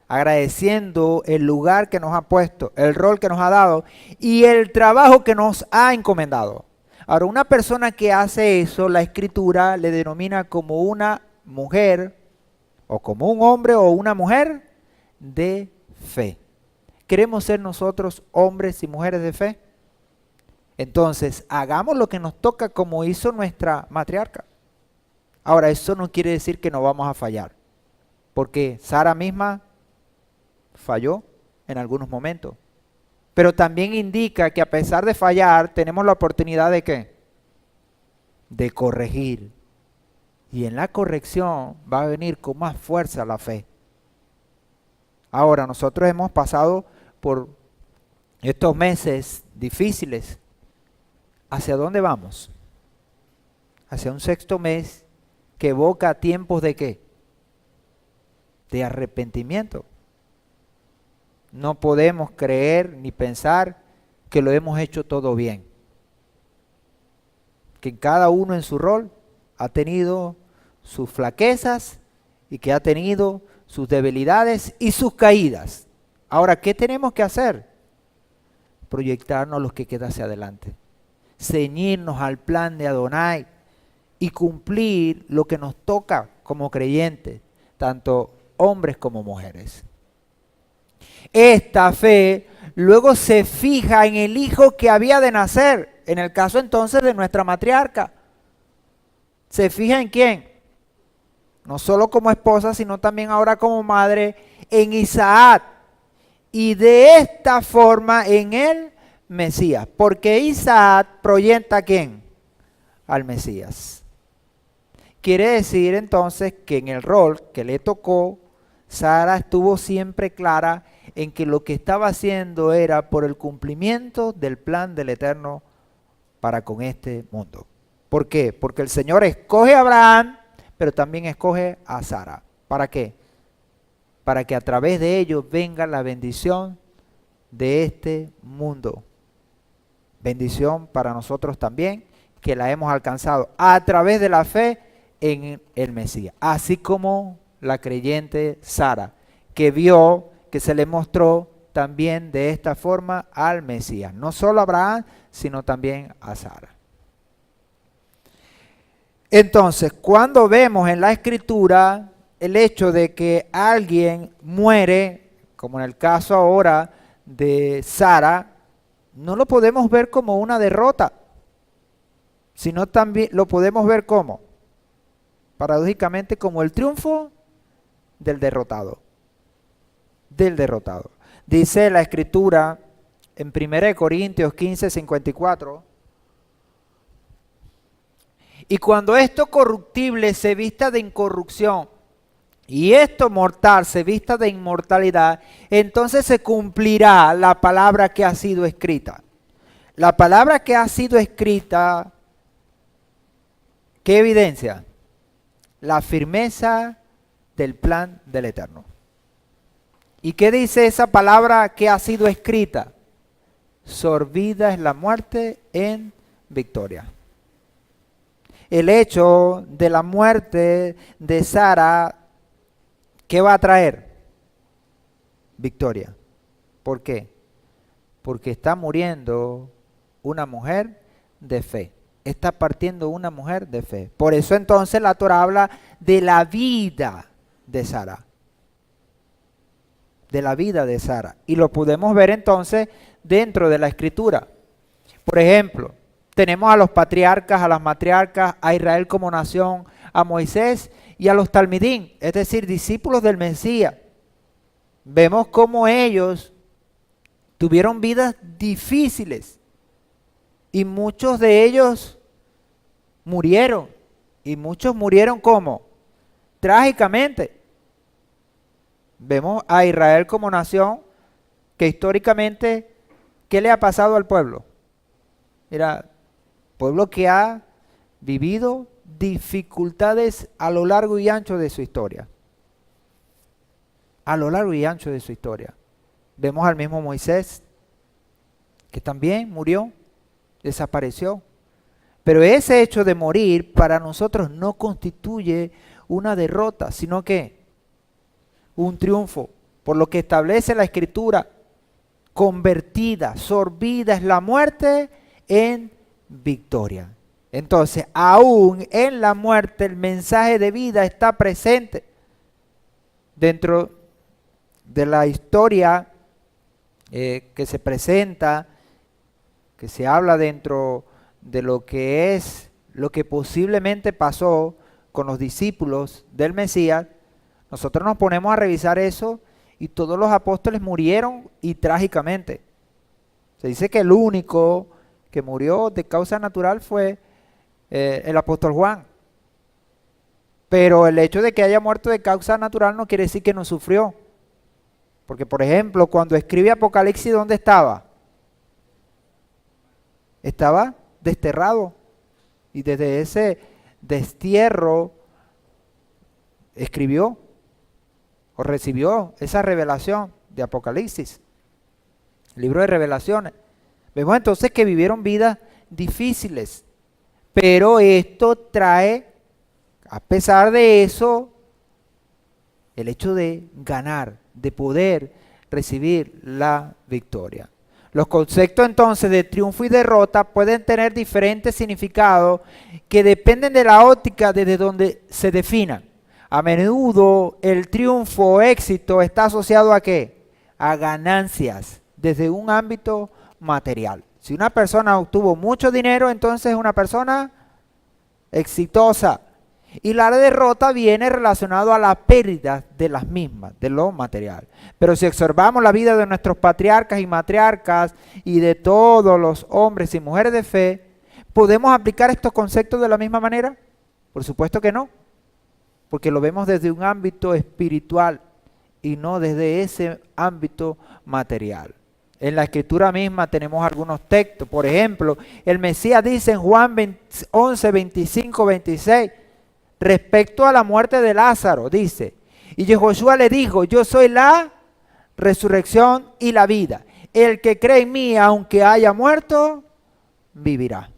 Agradeciendo el lugar que nos ha puesto, el rol que nos ha dado y el trabajo que nos ha encomendado. Ahora, una persona que hace eso, la Escritura le denomina como una mujer o como un hombre o una mujer de fe. ¿Queremos ser nosotros hombres y mujeres de fe? Entonces, hagamos lo que nos toca como hizo nuestra matriarca. Ahora, eso no quiere decir que no vamos a fallar, porque Sara misma falló en algunos momentos. Pero también indica que a pesar de fallar, tenemos la oportunidad de ¿qué? De corregir. Y en la corrección va a venir con más fuerza la fe. Ahora, nosotros hemos pasado por estos meses difíciles. ¿Hacia dónde vamos? Hacia un sexto mes que evoca tiempos de ¿qué? De arrepentimiento. No podemos creer ni pensar que lo hemos hecho todo bien. Que cada uno en su rol ha tenido sus flaquezas y que ha tenido sus debilidades y sus caídas. Ahora, ¿qué tenemos que hacer? Proyectarnos los que queda hacia adelante. Ceñirnos al plan de Adonai y cumplir lo que nos toca como creyentes, tanto hombres como mujeres. Esta fe luego se fija en el hijo que había de nacer, en el caso entonces de nuestra matriarca. ¿Se fija en quién? No solo como esposa, sino también ahora como madre, en Isaac. Y de esta forma en el Mesías. Porque Isaac proyecta ¿a quién? Al Mesías. Quiere decir entonces que en el rol que le tocó, Sara estuvo siempre clara en que lo que estaba haciendo era por el cumplimiento del plan del Eterno para con este mundo. ¿Por qué? Porque el Señor escoge a Abraham, pero también escoge a Sara. ¿Para qué? Para que a través de ellos venga la bendición de este mundo. Bendición para nosotros también, que la hemos alcanzado a través de la fe en el Mesías. Así como la creyente Sara, que vio, que se le mostró también de esta forma al Mesías. No solo a Abraham, sino también a Sara. Entonces, cuando vemos en la Escritura el hecho de que alguien muere, como en el caso ahora de Sara, no lo podemos ver como una derrota, sino también lo podemos ver como, paradójicamente, como el triunfo del derrotado. Del derrotado. Dice la Escritura en 1 Corintios 15, 54. Y cuando esto corruptible se vista de incorrupción y esto mortal se vista de inmortalidad, entonces se cumplirá la palabra que ha sido escrita. La palabra que ha sido escrita, ¿qué evidencia? La firmeza del plan del Eterno. ¿Y qué dice esa palabra que ha sido escrita? Sorbida es la muerte en victoria. El hecho de la muerte de Sara, ¿qué va a traer? Victoria. ¿Por qué? Porque está muriendo una mujer de fe. Está partiendo una mujer de fe. Por eso entonces la Torah habla de la vida de Sara. De la vida de Sara. Y lo podemos ver entonces dentro de la Escritura. Por ejemplo, tenemos a los patriarcas, a las matriarcas, a Israel como nación, a Moisés y a los talmidín, es decir, discípulos del Mesías. Vemos cómo ellos tuvieron vidas difíciles y muchos de ellos murieron. ¿Y muchos murieron cómo? Trágicamente. Vemos a Israel como nación que históricamente, ¿qué le ha pasado al pueblo? Mira, pueblo que ha vivido dificultades a lo largo y ancho de su historia. A lo largo y ancho de su historia. Vemos al mismo Moisés, que también murió, desapareció. Pero ese hecho de morir para nosotros no constituye una derrota, sino que un triunfo, por lo que establece la Escritura, convertida, sorbida es la muerte en victoria. Entonces, aún en la muerte el mensaje de vida está presente dentro de la historia que se presenta, que se habla dentro de lo que es, lo que posiblemente pasó con los discípulos del Mesías. Nosotros nos ponemos a revisar eso y todos los apóstoles murieron y trágicamente. Se dice que el único que murió de causa natural fue el apóstol Juan. Pero el hecho de que haya muerto de causa natural no quiere decir que no sufrió. Porque, por ejemplo, cuando escribe Apocalipsis, ¿dónde estaba? Estaba desterrado. Y desde ese destierro escribió o recibió esa revelación de Apocalipsis, el libro de revelaciones. Vemos entonces que vivieron vidas difíciles, pero esto trae, a pesar de eso, el hecho de ganar, de poder recibir la victoria. Los conceptos entonces de triunfo y derrota pueden tener diferentes significados que dependen de la óptica desde donde se definan. A menudo el triunfo o éxito está asociado ¿a qué? A ganancias desde un ámbito material. Si una persona obtuvo mucho dinero, entonces es una persona exitosa. Y la derrota viene relacionado a la pérdida de las mismas, de lo material. Pero si observamos la vida de nuestros patriarcas y matriarcas y de todos los hombres y mujeres de fe, ¿podemos aplicar estos conceptos de la misma manera? Por supuesto que no, porque lo vemos desde un ámbito espiritual y no desde ese ámbito material. En la escritura misma tenemos algunos textos. Por ejemplo, el Mesías dice en Juan 11, 25, 26, respecto a la muerte de Lázaro, dice, y Yehoshua le dijo, yo soy la resurrección y la vida. El que cree en mí, aunque haya muerto, vivirá.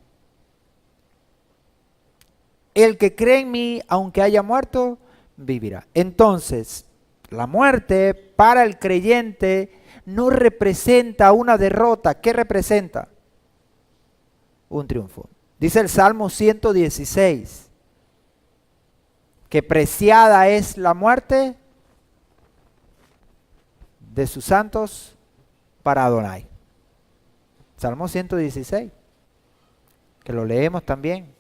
El que cree en mí, aunque haya muerto, vivirá. Entonces, la muerte para el creyente no representa una derrota. ¿Qué representa? Un triunfo. Dice el Salmo 116, que preciada es la muerte de sus santos para Adonai. Salmo 116, que lo leemos también.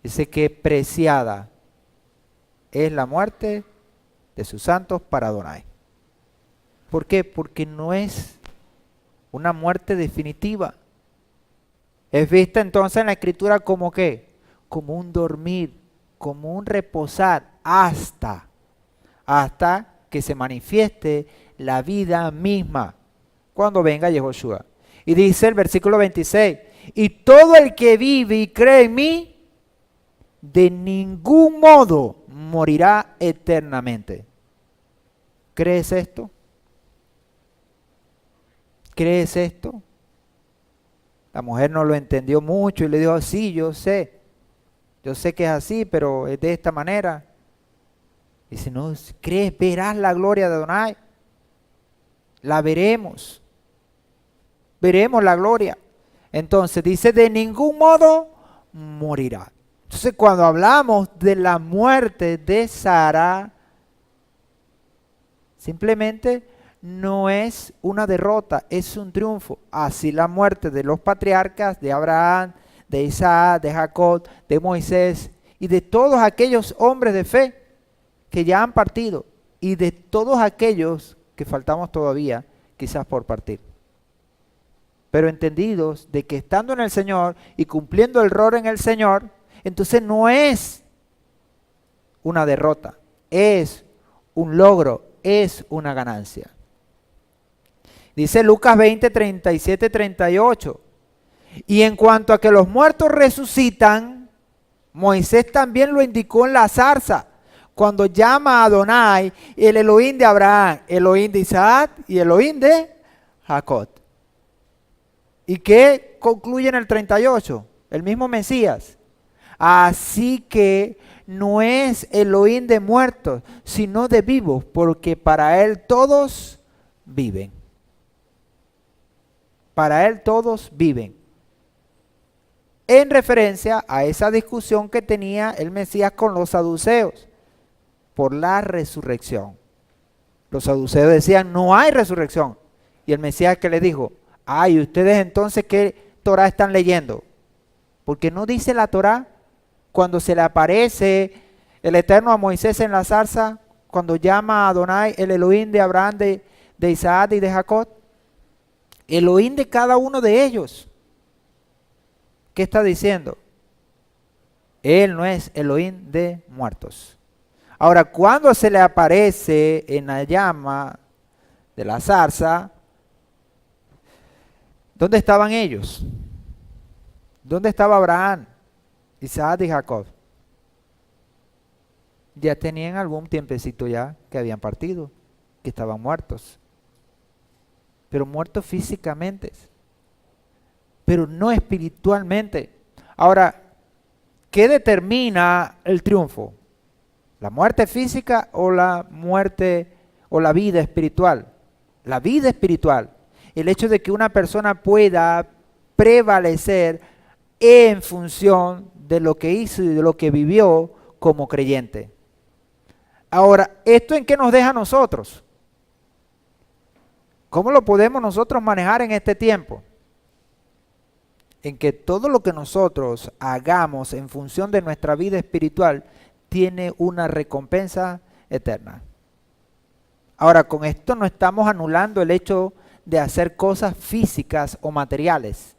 Dice que preciada es la muerte de sus santos para Adonai. ¿Por qué? Porque no es una muerte definitiva. Es vista entonces en la Escritura como ¿qué? Como un dormir, como un reposar hasta que se manifieste la vida misma cuando venga Yehoshua. Y dice el versículo 26, y todo el que vive y cree en mí, de ningún modo morirá eternamente. ¿Crees esto? ¿Crees esto? La mujer no lo entendió mucho y le dijo, sí, yo sé que es así, pero es de esta manera. Dice, no, ¿crees? Verás la gloria de Adonai. La veremos. Veremos la gloria. Entonces dice, de ningún modo morirá. Entonces cuando hablamos de la muerte de Sara, simplemente no es una derrota, es un triunfo. Así la muerte de los patriarcas, de Abraham, de Isaac, de Jacob, de Moisés y de todos aquellos hombres de fe que ya han partido y de todos aquellos que faltamos todavía quizás por partir. Pero entendidos de que estando en el Señor y cumpliendo el rol en el Señor, entonces no es una derrota, es un logro, es una ganancia. Dice Lucas 20, 37, 38. Y en cuanto a que los muertos resucitan, Moisés también lo indicó en la zarza, cuando llama a Adonai, el Elohim de Abraham, Elohim de Isaac y Elohim de Jacob. ¿Y qué concluye en el 38? El mismo Mesías. Así que no es Elohim de muertos, sino de vivos, porque para él todos viven. Para él todos viven. En referencia a esa discusión que tenía el Mesías con los saduceos por la resurrección. Los saduceos decían, no hay resurrección. Y el Mesías, ¿qué les dijo? Ay, ¿ustedes entonces qué Torah están leyendo? Porque no dice la Torah cuando se le aparece el Eterno a Moisés en la zarza, cuando llama a Adonai el Elohim de Abraham, de Isaac y de Jacob. Elohim de cada uno de ellos. ¿Qué está diciendo? Él no es Elohim de muertos. Ahora, cuando se le aparece en la llama de la zarza, ¿dónde estaban ellos? ¿Dónde estaba Abraham, Isaac y Jacob? Ya tenían algún tiempecito ya que habían partido, que estaban muertos. Pero muertos físicamente, pero no espiritualmente. Ahora, ¿qué determina el triunfo? ¿La muerte física o la muerte o la vida espiritual? La vida espiritual. El hecho de que una persona pueda prevalecer en función de lo que hizo y de lo que vivió como creyente. Ahora, ¿esto en qué nos deja a nosotros? ¿Cómo lo podemos nosotros manejar en este tiempo? En que todo lo que nosotros hagamos en función de nuestra vida espiritual tiene una recompensa eterna. Ahora, con esto no estamos anulando el hecho de hacer cosas físicas o materiales.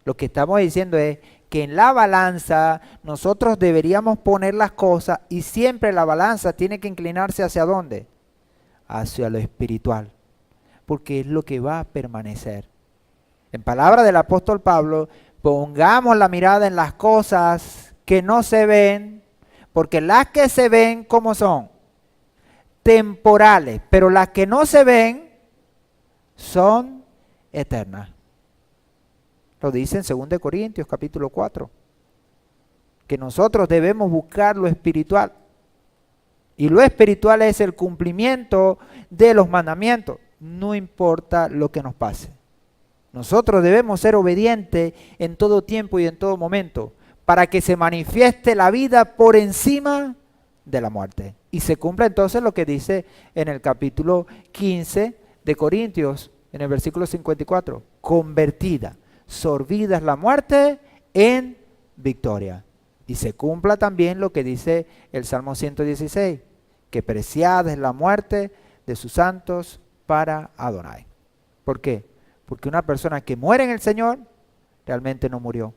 Lo que estamos diciendo es que en la balanza nosotros deberíamos poner las cosas y siempre la balanza tiene que inclinarse ¿hacia dónde? Hacia lo espiritual, porque es lo que va a permanecer. En palabras del apóstol Pablo, pongamos la mirada en las cosas que no se ven, porque las que se ven, ¿cómo son? Temporales, pero las que no se ven son eternas. Lo dice en 2 Corintios capítulo 4, que nosotros debemos buscar lo espiritual. Y lo espiritual es el cumplimiento de los mandamientos, no importa lo que nos pase. Nosotros debemos ser obedientes en todo tiempo y en todo momento, para que se manifieste la vida por encima de la muerte. Y se cumpla entonces lo que dice en el capítulo 15 de Corintios, en el versículo 54, convertida, sorbida es la muerte en victoria. Y se cumpla también lo que dice el Salmo 116, que preciada es la muerte de sus santos para Adonai. ¿Por qué? Porque una persona que muere en el Señor realmente no murió.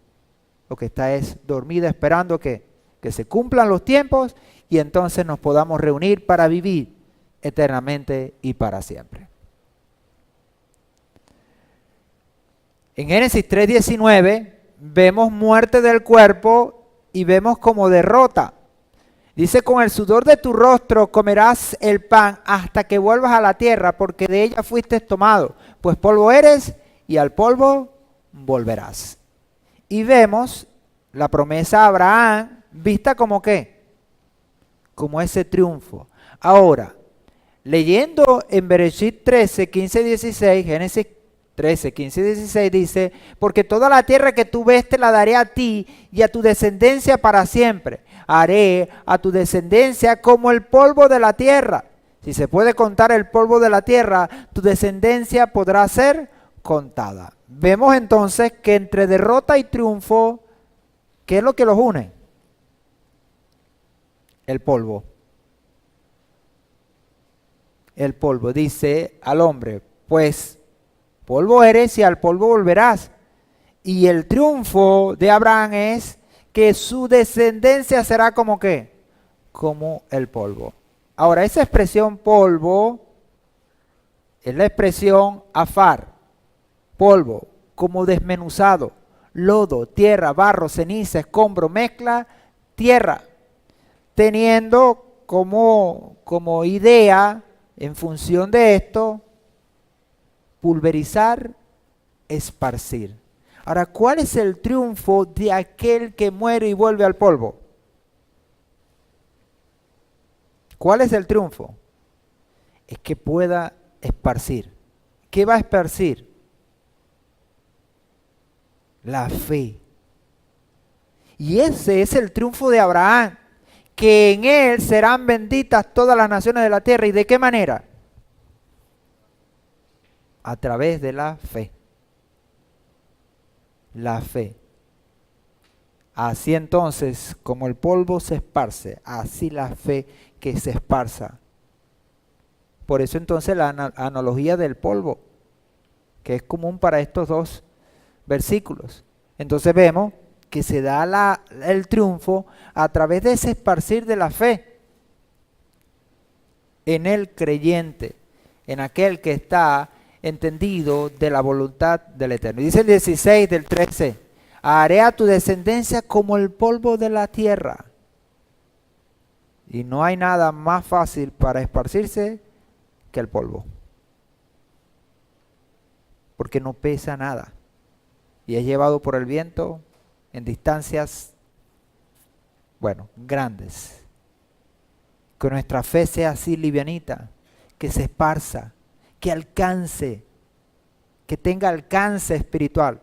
Lo que está es dormida esperando que se cumplan los tiempos y entonces nos podamos reunir para vivir eternamente y para siempre. En Génesis 3:19 vemos muerte del cuerpo y vemos como derrota. Dice, con el sudor de tu rostro comerás el pan hasta que vuelvas a la tierra, porque de ella fuiste tomado, pues polvo eres y al polvo volverás. Y vemos la promesa a Abraham vista como ¿qué? Como ese triunfo. Ahora, leyendo en Bereshit 13, 15, 16, Génesis 13, 15 y 16 dice, porque toda la tierra que tú ves te la daré a ti y a tu descendencia para siempre. Haré a tu descendencia como el polvo de la tierra. Si se puede contar el polvo de la tierra, tu descendencia podrá ser contada. Vemos entonces que entre derrota y triunfo, ¿qué es lo que los une? El polvo. El polvo. Dice al hombre, pues polvo eres y al polvo volverás. Y el triunfo de Abraham es que su descendencia será como ¿qué? Como el polvo. Ahora, esa expresión polvo es la expresión afar, polvo, como desmenuzado, lodo, tierra, barro, ceniza, escombro, mezcla, tierra, teniendo como idea, en función de esto, pulverizar, esparcir. Ahora, ¿cuál es el triunfo de aquel que muere y vuelve al polvo? ¿Cuál es el triunfo? Es que pueda esparcir. ¿Qué va a esparcir? La fe. Y ese es el triunfo de Abraham, que en él serán benditas todas las naciones de la tierra. ¿Y de qué manera? A través de la fe. La fe. Así entonces, como el polvo se esparce, así la fe que se esparza. Por eso entonces la analogía del polvo, que es común para estos dos versículos. Entonces vemos que se da el triunfo a través de ese esparcir de la fe en el creyente, en aquel que está entendido de la voluntad del Eterno. Dice el 16 del 13, haré a tu descendencia como el polvo de la tierra. Y no hay nada más fácil para esparcirse que el polvo, porque no pesa nada y es llevado por el viento en distancias, grandes. Que nuestra fe sea así livianita, que se esparza, que alcance, que tenga alcance espiritual.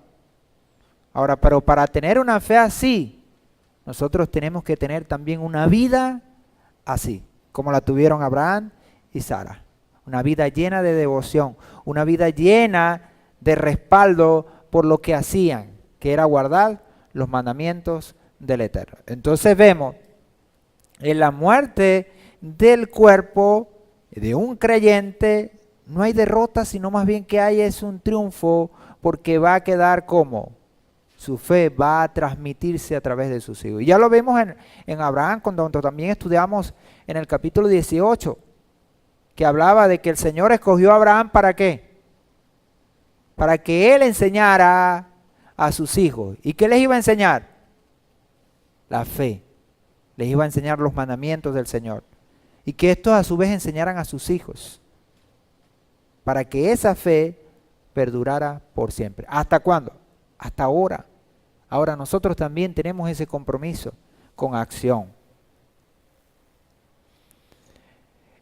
Ahora, pero para tener una fe así, nosotros tenemos que tener también una vida así, como la tuvieron Abraham y Sara. Una vida llena de devoción, una vida llena de respaldo por lo que hacían, que era guardar los mandamientos del Eterno. Entonces vemos en la muerte del cuerpo de un creyente no hay derrota, sino más bien que hay es un triunfo, porque va a quedar como su fe va a transmitirse a través de sus hijos. Y ya lo vemos en Abraham, cuando también estudiamos en el capítulo 18, que hablaba de que el Señor escogió a Abraham ¿para qué? Para que él enseñara a sus hijos. ¿Y qué les iba a enseñar? La fe. Les iba a enseñar los mandamientos del Señor. Y que estos a su vez enseñaran a sus hijos. Para que esa fe perdurara por siempre. ¿Hasta cuándo? Hasta ahora. Ahora nosotros también tenemos ese compromiso con acción.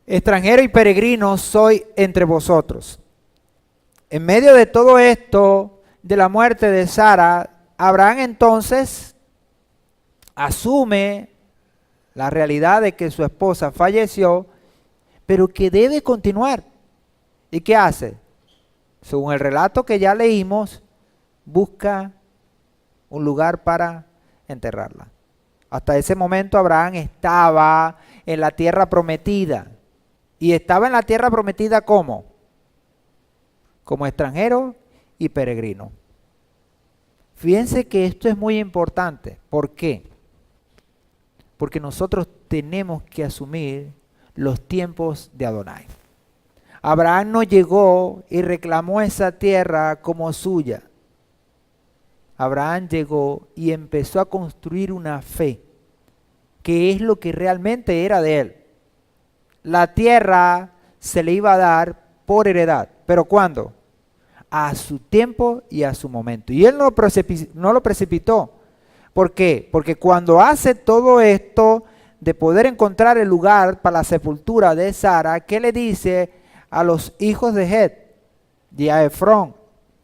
Extranjero y peregrino soy entre vosotros. En medio de todo esto, de la muerte de Sara, Abraham entonces asume la realidad de que su esposa falleció, pero que debe continuar. ¿Y qué hace? Según el relato que ya leímos, busca un lugar para enterrarla. Hasta ese momento Abraham estaba en la tierra prometida. Y estaba en la tierra prometida ¿cómo? Como extranjero y peregrino. Fíjense que esto es muy importante. ¿Por qué? Porque nosotros tenemos que asumir los tiempos de Adonai. Abraham no llegó y reclamó esa tierra como suya. Abraham llegó y empezó a construir una fe, que es lo que realmente era de él. La tierra se le iba a dar por heredad. ¿Pero cuándo? A su tiempo y a su momento. Y él no lo precipitó. ¿Por qué? Porque cuando hace todo esto de poder encontrar el lugar para la sepultura de Sara, ¿qué le dice a los hijos de Het y a Efrón,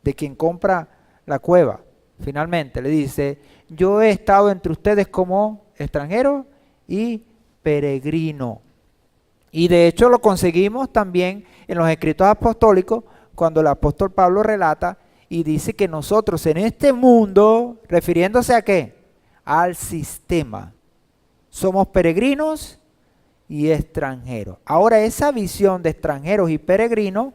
de quien compra la cueva? Finalmente le dice, yo he estado entre ustedes como extranjero y peregrino. Y de hecho lo conseguimos también en los escritos apostólicos, cuando el apóstol Pablo relata y dice que nosotros en este mundo, refiriéndose a ¿qué? Al sistema. Somos peregrinos y extranjeros. Ahora esa visión de extranjeros y peregrinos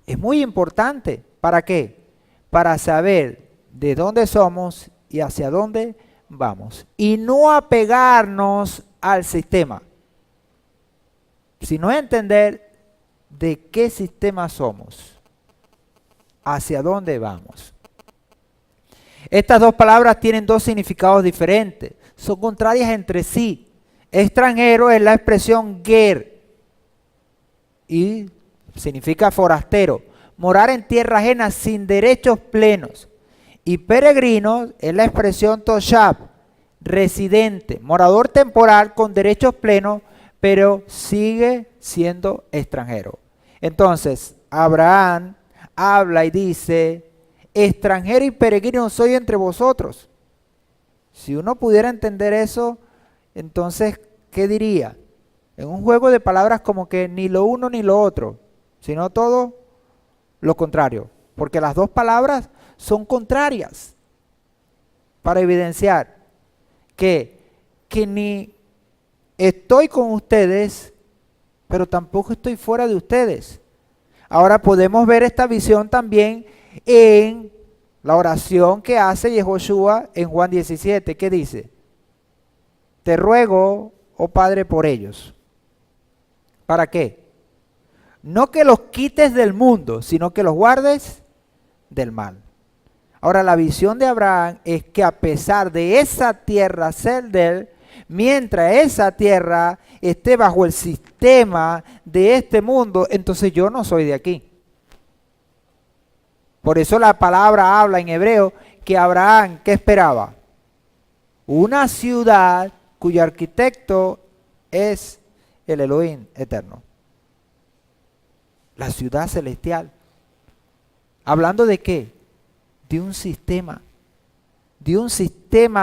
es muy importante. ¿Para qué? Para saber de dónde somos y hacia dónde vamos. Y no apegarnos al sistema, sino entender de qué sistema somos, hacia dónde vamos. Estas dos palabras tienen dos significados diferentes, son contrarias entre sí. Extranjero es la expresión ger y significa forastero, morar en tierra ajena sin derechos plenos. Y peregrino es la expresión toshab, residente, morador temporal con derechos plenos, pero sigue siendo extranjero. Entonces, Abraham habla y dice, extranjero y peregrino soy entre vosotros. Si uno pudiera entender eso, entonces, ¿qué diría? En un juego de palabras como que ni lo uno ni lo otro, sino todo lo contrario. Porque las dos palabras son contrarias, para evidenciar que ni estoy con ustedes, pero tampoco estoy fuera de ustedes. Ahora podemos ver esta visión también en la oración que hace Yehoshua en Juan 17. ¿Qué dice? Te ruego, oh Padre, por ellos. ¿Para qué? No que los quites del mundo, sino que los guardes del mal. Ahora, la visión de Abraham es que a pesar de esa tierra ser de él, mientras esa tierra esté bajo el sistema de este mundo, entonces yo no soy de aquí. Por eso la palabra habla en hebreo que Abraham, ¿qué esperaba? Una ciudad cuyo arquitecto es el Elohim eterno. La ciudad celestial. ¿Hablando de qué? De un sistema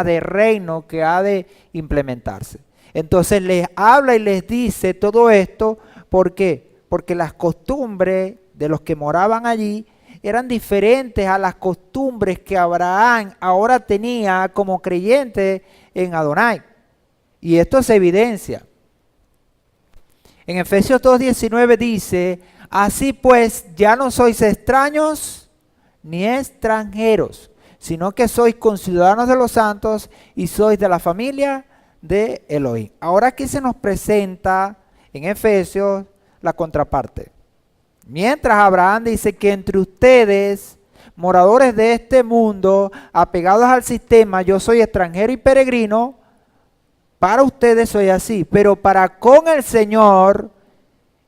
de reino que ha de implementarse. Entonces les habla y les dice todo esto, ¿por qué? Porque las costumbres de los que moraban allí eran diferentes a las costumbres que Abraham ahora tenía como creyente en Adonai. Y esto se evidencia. En Efesios 2:19 dice, así pues ya no sois extraños ni extranjeros, sino que sois conciudadanos de los santos y sois de la familia de Elohim. Ahora aquí se nos presenta en Efesios la contraparte. Mientras Abraham dice que entre ustedes, moradores de este mundo, apegados al sistema, yo soy extranjero y peregrino, para ustedes soy así, pero para con el Señor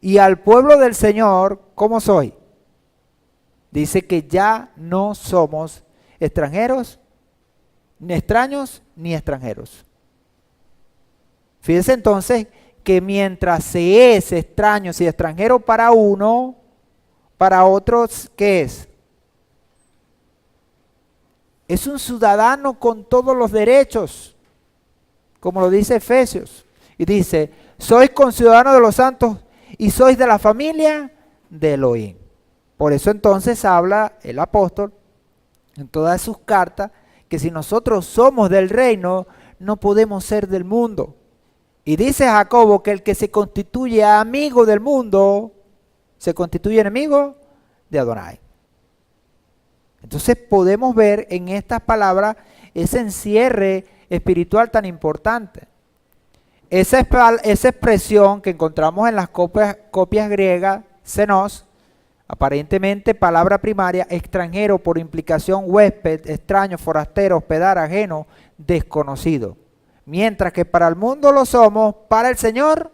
y al pueblo del Señor, ¿cómo soy? Dice que ya no somos extranjeros, ni extraños, ni extranjeros. Fíjense entonces que mientras se es extraño y extranjero para uno, para otros, ¿qué es? Es un ciudadano con todos los derechos, como lo dice Efesios. Y dice, sois conciudadanos de los santos y sois de la familia de Elohim. Por eso entonces habla el apóstol en todas sus cartas que si nosotros somos del reino, no podemos ser del mundo. Y dice Jacobo que el que se constituye amigo del mundo, se constituye enemigo de Adonai. Entonces podemos ver en estas palabras ese encierre espiritual tan importante. Esa expresión que encontramos en las copias griegas, xenos, aparentemente palabra primaria, extranjero por implicación huésped, extraño, forastero, hospedar, ajeno, desconocido. Mientras que para el mundo lo somos, para el Señor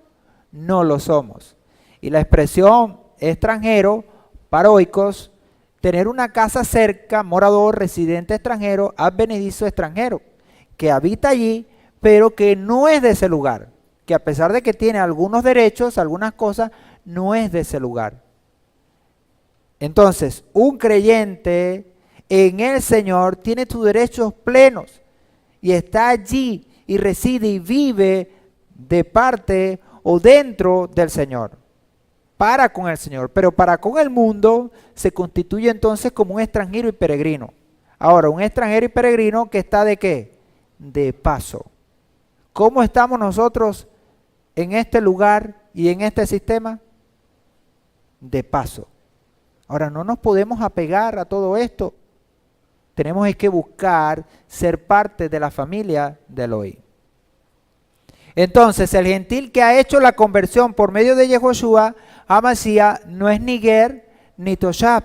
no lo somos. Y la expresión extranjero, paroicos, tener una casa cerca, morador, residente extranjero, advenedizo extranjero, que habita allí, pero que no es de ese lugar, que a pesar de que tiene algunos derechos, algunas cosas, no es de ese lugar. Entonces, un creyente en el Señor tiene sus derechos plenos y está allí y reside y vive de parte o dentro del Señor, para con el Señor, pero para con el mundo se constituye entonces como un extranjero y peregrino. Ahora, un extranjero y peregrino que está ¿de qué? De paso. ¿Cómo estamos nosotros en este lugar y en este sistema? De paso. Ahora, no nos podemos apegar a todo esto. Tenemos que buscar ser parte de la familia de Elohim. Entonces, el gentil que ha hecho la conversión por medio de Yehoshua HaMashiach no es ni Ger ni Toshab,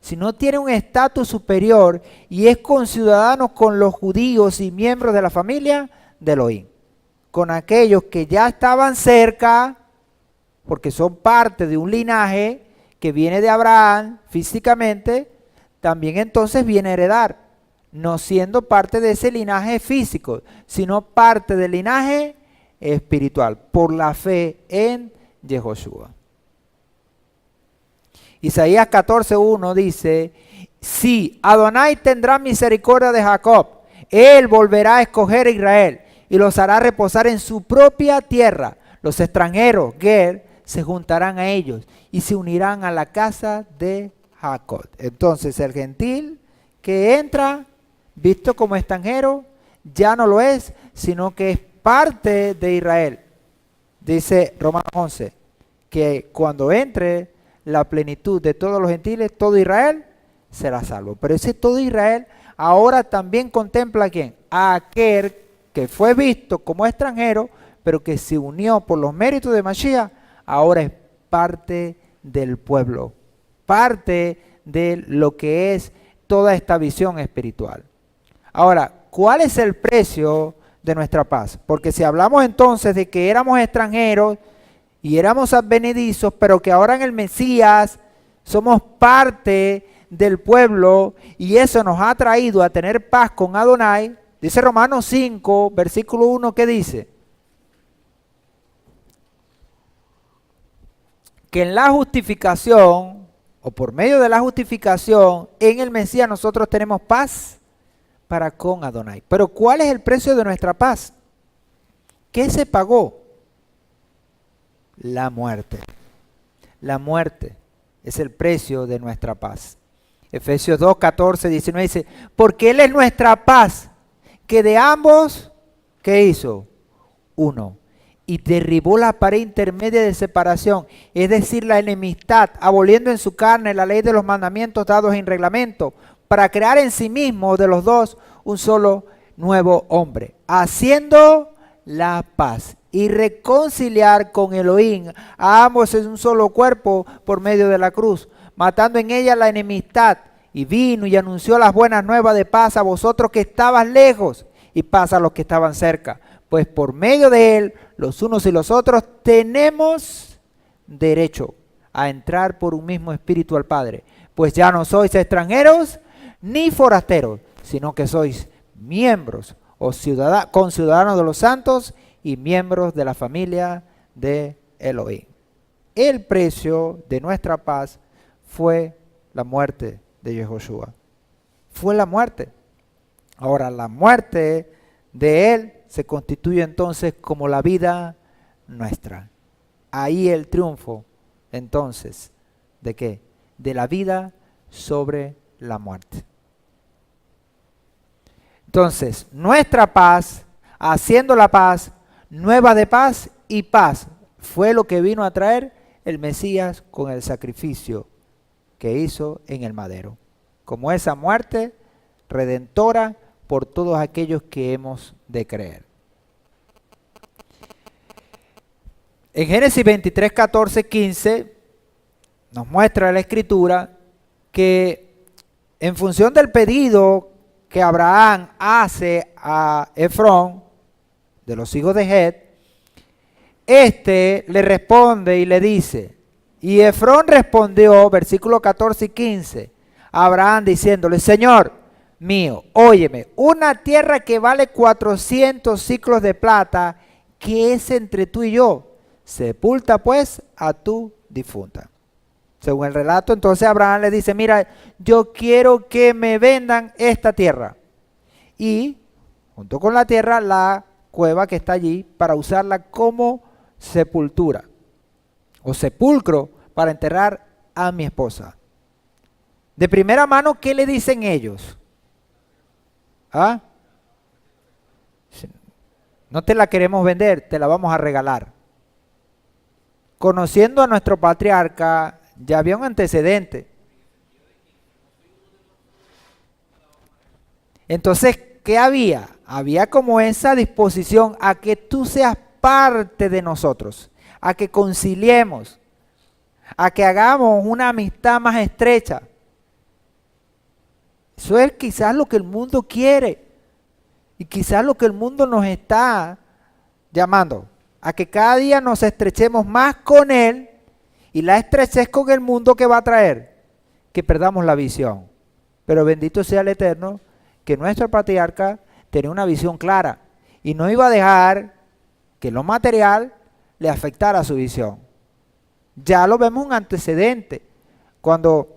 sino tiene un estatus superior y es conciudadano con los judíos y miembros de la familia de Elohim. Con aquellos que ya estaban cerca, porque son parte de un linaje que viene de Abraham físicamente, también entonces viene a heredar, no siendo parte de ese linaje físico, sino parte del linaje espiritual, por la fe en Yehoshua. Isaías 14:1 dice, sí, Adonai tendrá misericordia de Jacob, él volverá a escoger a Israel y los hará reposar en su propia tierra. Los extranjeros, Ger, se juntarán a ellos y se unirán a la casa de Jacob. Entonces el gentil que entra, visto como extranjero, ya no lo es, sino que es parte de Israel. Dice Romanos 11, que cuando entre la plenitud de todos los gentiles, todo Israel será salvo. Pero ese todo Israel ahora también contempla a quién, a aquel que fue visto como extranjero, pero que se unió por los méritos de Mashiach, ahora es parte del pueblo, parte de lo que es toda esta visión espiritual. Ahora, ¿cuál es el precio de nuestra paz? Porque si hablamos entonces de que éramos extranjeros y éramos advenedizos, pero que ahora en el Mesías somos parte del pueblo y eso nos ha traído a tener paz con Adonai, dice Romanos 5, versículo 1, ¿qué dice? Que en la justificación, o por medio de la justificación, en el Mesías nosotros tenemos paz para con Adonai. Pero ¿cuál es el precio de nuestra paz? ¿Qué se pagó? La muerte. La muerte es el precio de nuestra paz. Efesios 2, 14, 19 dice, porque Él es nuestra paz, que de ambos, ¿qué hizo? Uno. Y derribó la pared intermedia de separación, es decir, la enemistad, aboliendo en su carne la ley de los mandamientos dados en reglamento, para crear en sí mismo de los dos un solo nuevo hombre, haciendo la paz y reconciliar con Elohim a ambos en un solo cuerpo por medio de la cruz, matando en ella la enemistad, y vino y anunció las buenas nuevas de paz a vosotros que estabas lejos y paz a los que estaban cerca. Pues por medio de él, los unos y los otros, tenemos derecho a entrar por un mismo espíritu al Padre. Pues ya no sois extranjeros ni forasteros, sino que sois miembros o conciudadanos de los santos y miembros de la familia de Elohim. El precio de nuestra paz fue la muerte de Yehoshua. Fue la muerte. Ahora, la muerte de él se constituye entonces como la vida nuestra. Ahí el triunfo, entonces, ¿de qué? De la vida sobre la muerte. Entonces, nuestra paz, haciendo la paz, nueva de paz y paz, fue lo que vino a traer el Mesías con el sacrificio que hizo en el madero, como esa muerte redentora por todos aquellos que hemos de creer. En Génesis 23, 14, 15 nos muestra la Escritura que en función del pedido que Abraham hace a Efrón, de los hijos de Het, este le responde y le dice, y Efrón respondió, versículos 14 y 15, a Abraham diciéndole, Señor mío, óyeme, una tierra que vale 400 ciclos de plata, que es entre tú y yo, sepulta pues a tu difunta. Según el relato, entonces Abraham le dice, mira, yo quiero que me vendan esta tierra. Y junto con la tierra, la cueva que está allí para usarla como sepultura o sepulcro para enterrar a mi esposa. De primera mano, ¿qué le dicen ellos? ¿Ah? No te la queremos vender, te la vamos a regalar. Conociendo a nuestro patriarca, ya había un antecedente. Entonces, ¿qué había? Había como esa disposición a que tú seas parte de nosotros, a que conciliemos, a que hagamos una amistad más estrecha. Eso es quizás lo que el mundo quiere y quizás lo que el mundo nos está llamando, a que cada día nos estrechemos más con él, y la estrechez con el mundo que va a traer, que perdamos la visión. Pero bendito sea el Eterno, que nuestro patriarca tenía una visión clara y no iba a dejar que lo material le afectara su visión. Ya lo vemos un antecedente, cuando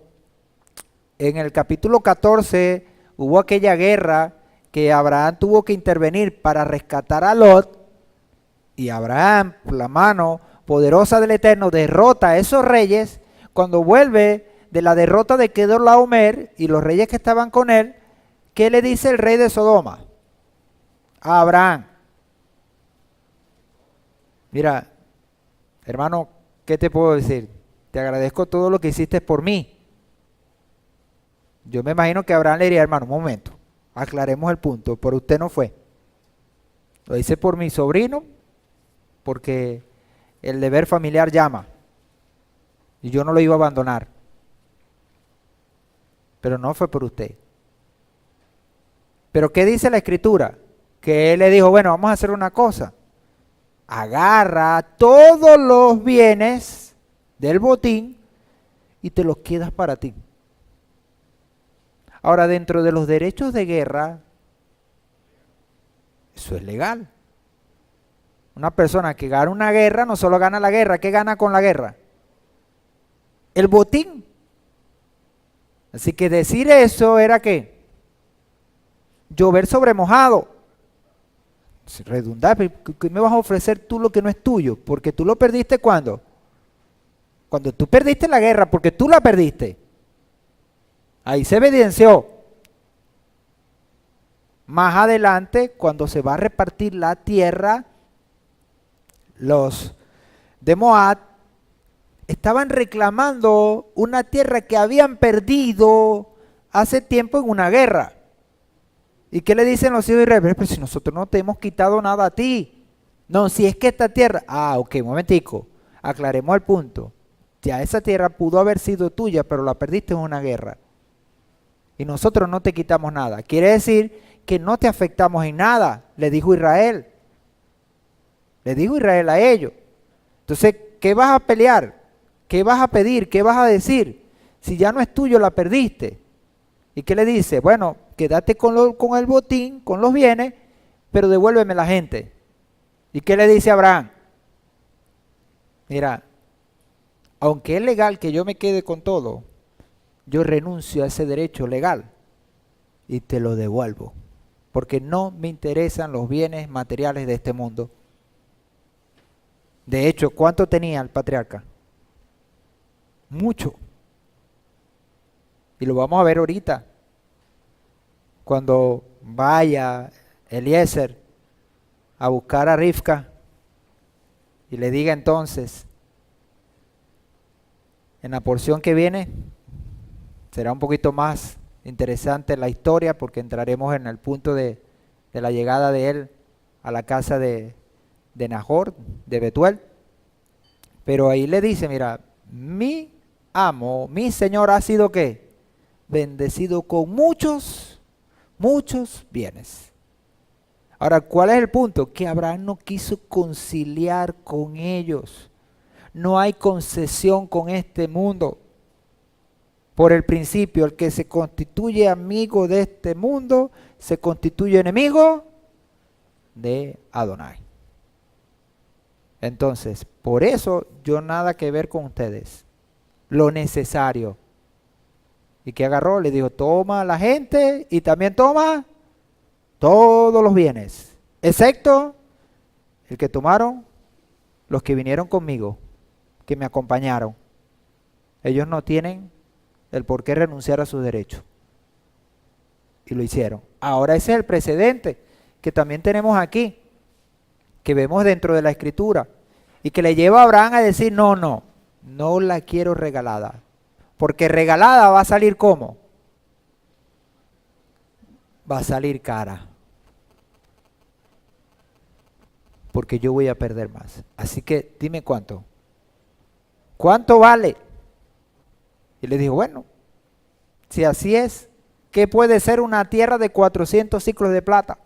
en el capítulo 14 hubo aquella guerra que Abraham tuvo que intervenir para rescatar a Lot, y Abraham, por la mano poderosa del Eterno, derrota a esos reyes. Cuando vuelve de la derrota de Kedorlaomer y los reyes que estaban con él, ¿qué le dice el rey de Sodoma a Abraham? Mira, hermano, ¿qué te puedo decir? Te agradezco todo lo que hiciste por mí. Yo me imagino que Abraham le diría, hermano, un momento, Aclaremos el punto, por usted no fue. Lo hice por mi sobrino, porque el deber familiar llama. Y yo no lo iba a abandonar. Pero no fue por usted. Pero ¿qué dice la escritura? Que él le dijo, bueno, vamos a hacer una cosa. Agarra todos los bienes del botín y te los quedas para ti. Ahora, dentro de los derechos de guerra, eso es legal. Una persona que gana una guerra no solo gana la guerra, ¿qué gana con la guerra? El botín. Así que decir eso era ¿qué? Llover sobre mojado. Redundar, ¿qué me vas a ofrecer tú lo que no es tuyo? Porque tú lo perdiste ¿cuándo? Cuando tú perdiste la guerra, porque tú la perdiste. Ahí se evidenció. Más adelante, cuando se va a repartir la tierra, los de Moab estaban reclamando una tierra que habían perdido hace tiempo en una guerra. ¿Y qué le dicen los hijos de Israel? Pero si nosotros no te hemos quitado nada a ti. No, si es que esta tierra... ok, un momentico. Aclaremos el punto. Ya esa tierra pudo haber sido tuya, pero la perdiste en una guerra. Y nosotros no te quitamos nada. Quiere decir que no te afectamos en nada, le dijo Israel. Le dijo Israel a ellos. Entonces, ¿qué vas a pelear? ¿Qué vas a pedir? ¿Qué vas a decir? Si ya no es tuyo, la perdiste. ¿Y qué le dice? Bueno, quédate con el botín, con los bienes, pero devuélveme la gente. ¿Y qué le dice Abraham? Mira, aunque es legal que yo me quede con todo, yo renuncio a ese derecho legal y te lo devuelvo, porque no me interesan los bienes materiales de este mundo. De hecho, ¿cuánto tenía el patriarca? Mucho. Y lo vamos a ver ahorita. Cuando vaya Eliezer a buscar a Rivka y le diga entonces, en la porción que viene, será un poquito más interesante la historia porque entraremos en el punto de la llegada de él a la casa de Nahor, de Betuel. Pero ahí le dice, mira, mi amo, mi señor ha sido ¿qué? Bendecido con muchos bienes. Ahora, ¿cuál es el punto? Que Abraham no quiso conciliar con ellos. No hay concesión con este mundo. Por el principio, el que se constituye amigo de este mundo, se constituye enemigo de Adonai. Entonces, por eso yo nada que ver con ustedes. Lo necesario. ¿Y qué agarró? Le dijo, toma la gente y también toma todos los bienes, excepto el que tomaron los que vinieron conmigo, que me acompañaron. Ellos no tienen el por qué renunciar a sus derechos. Y lo hicieron. Ahora ese es el precedente que también tenemos aquí, que vemos dentro de la escritura, y que le lleva a Abraham a decir, no la quiero regalada. Porque regalada va a salir ¿cómo? Va a salir cara. Porque yo voy a perder más. Así que dime cuánto. ¿Cuánto vale? Y le dijo, bueno, si así es, ¿qué puede ser una tierra de 400 ciclos de plata?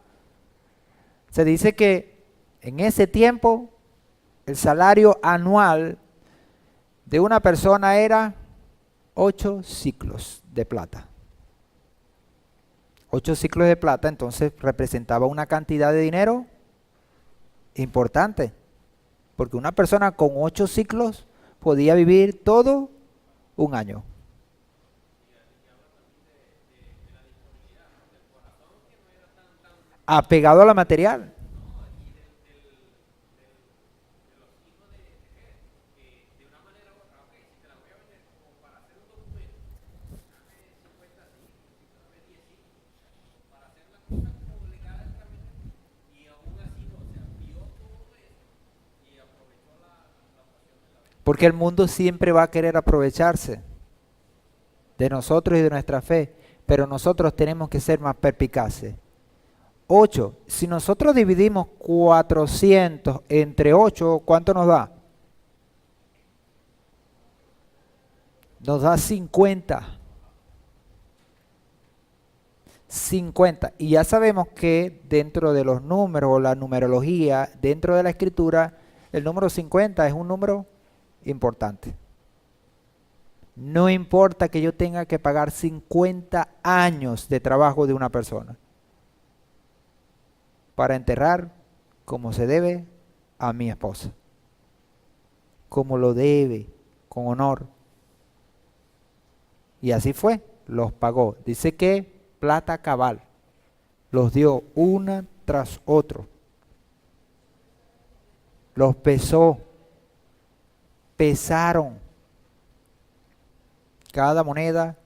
Se dice que en ese tiempo el salario anual de una persona era 8 ciclos de plata. 8 ciclos de plata entonces representaba una cantidad de dinero importante, porque una persona con 8 ciclos podía vivir todo un año. Apegado a la material. Porque el mundo siempre va a querer aprovecharse de nosotros y de nuestra fe. pero nosotros tenemos que ser más perspicaces. 8. Si nosotros dividimos 400 entre 8, ¿cuánto nos da? Nos da 50. 50. Y ya sabemos que dentro de los números o la numerología, dentro de la escritura, el número 50 es un número importante. No importa que yo tenga que pagar 50 años de trabajo de una persona para enterrar como se debe a mi esposa, como lo debe, con honor. Y así fue, los pagó. Dice que plata cabal, los dio una tras otro. Los pesó, pesaron cada moneda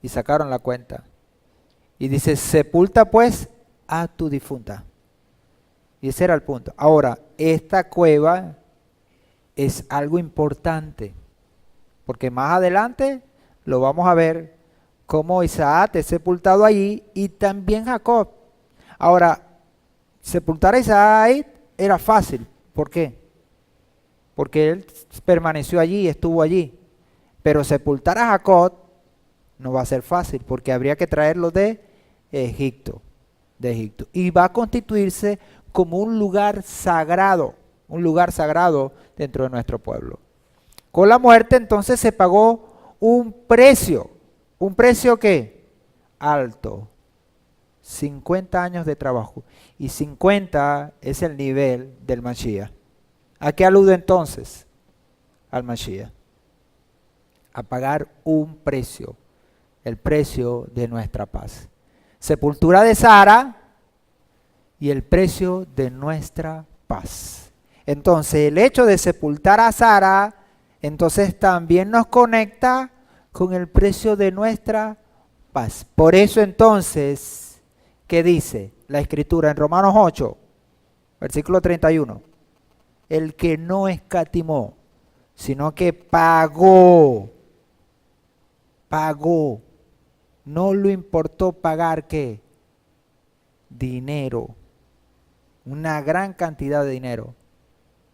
y sacaron la cuenta. Y dice, sepulta pues a tu difunta. Y ese era el punto. Ahora, esta cueva es algo importante, porque más adelante lo vamos a ver cómo Isaac es sepultado allí y también Jacob. Ahora, sepultar a Isaac era fácil. ¿Por qué? Porque él permaneció allí, estuvo allí. Pero sepultar a Jacob no va a ser fácil, porque habría que traerlo de Egipto. Y va a constituirse como un lugar sagrado dentro de nuestro pueblo. Con la muerte entonces se pagó un precio ¿qué? Alto. 50 años de trabajo. Y 50 es el nivel del Mashiach. ¿A qué alude entonces? Al Mashiach. A pagar un precio, el precio de nuestra paz. Sepultura de Sara y el precio de nuestra paz. Entonces, el hecho de sepultar a Sara, entonces también nos conecta con el precio de nuestra paz. Por eso entonces, ¿qué dice la Escritura en Romanos 8, versículo 31? El que no escatimó, sino que pagó. No le importó pagar ¿qué? Dinero. Una gran cantidad de dinero.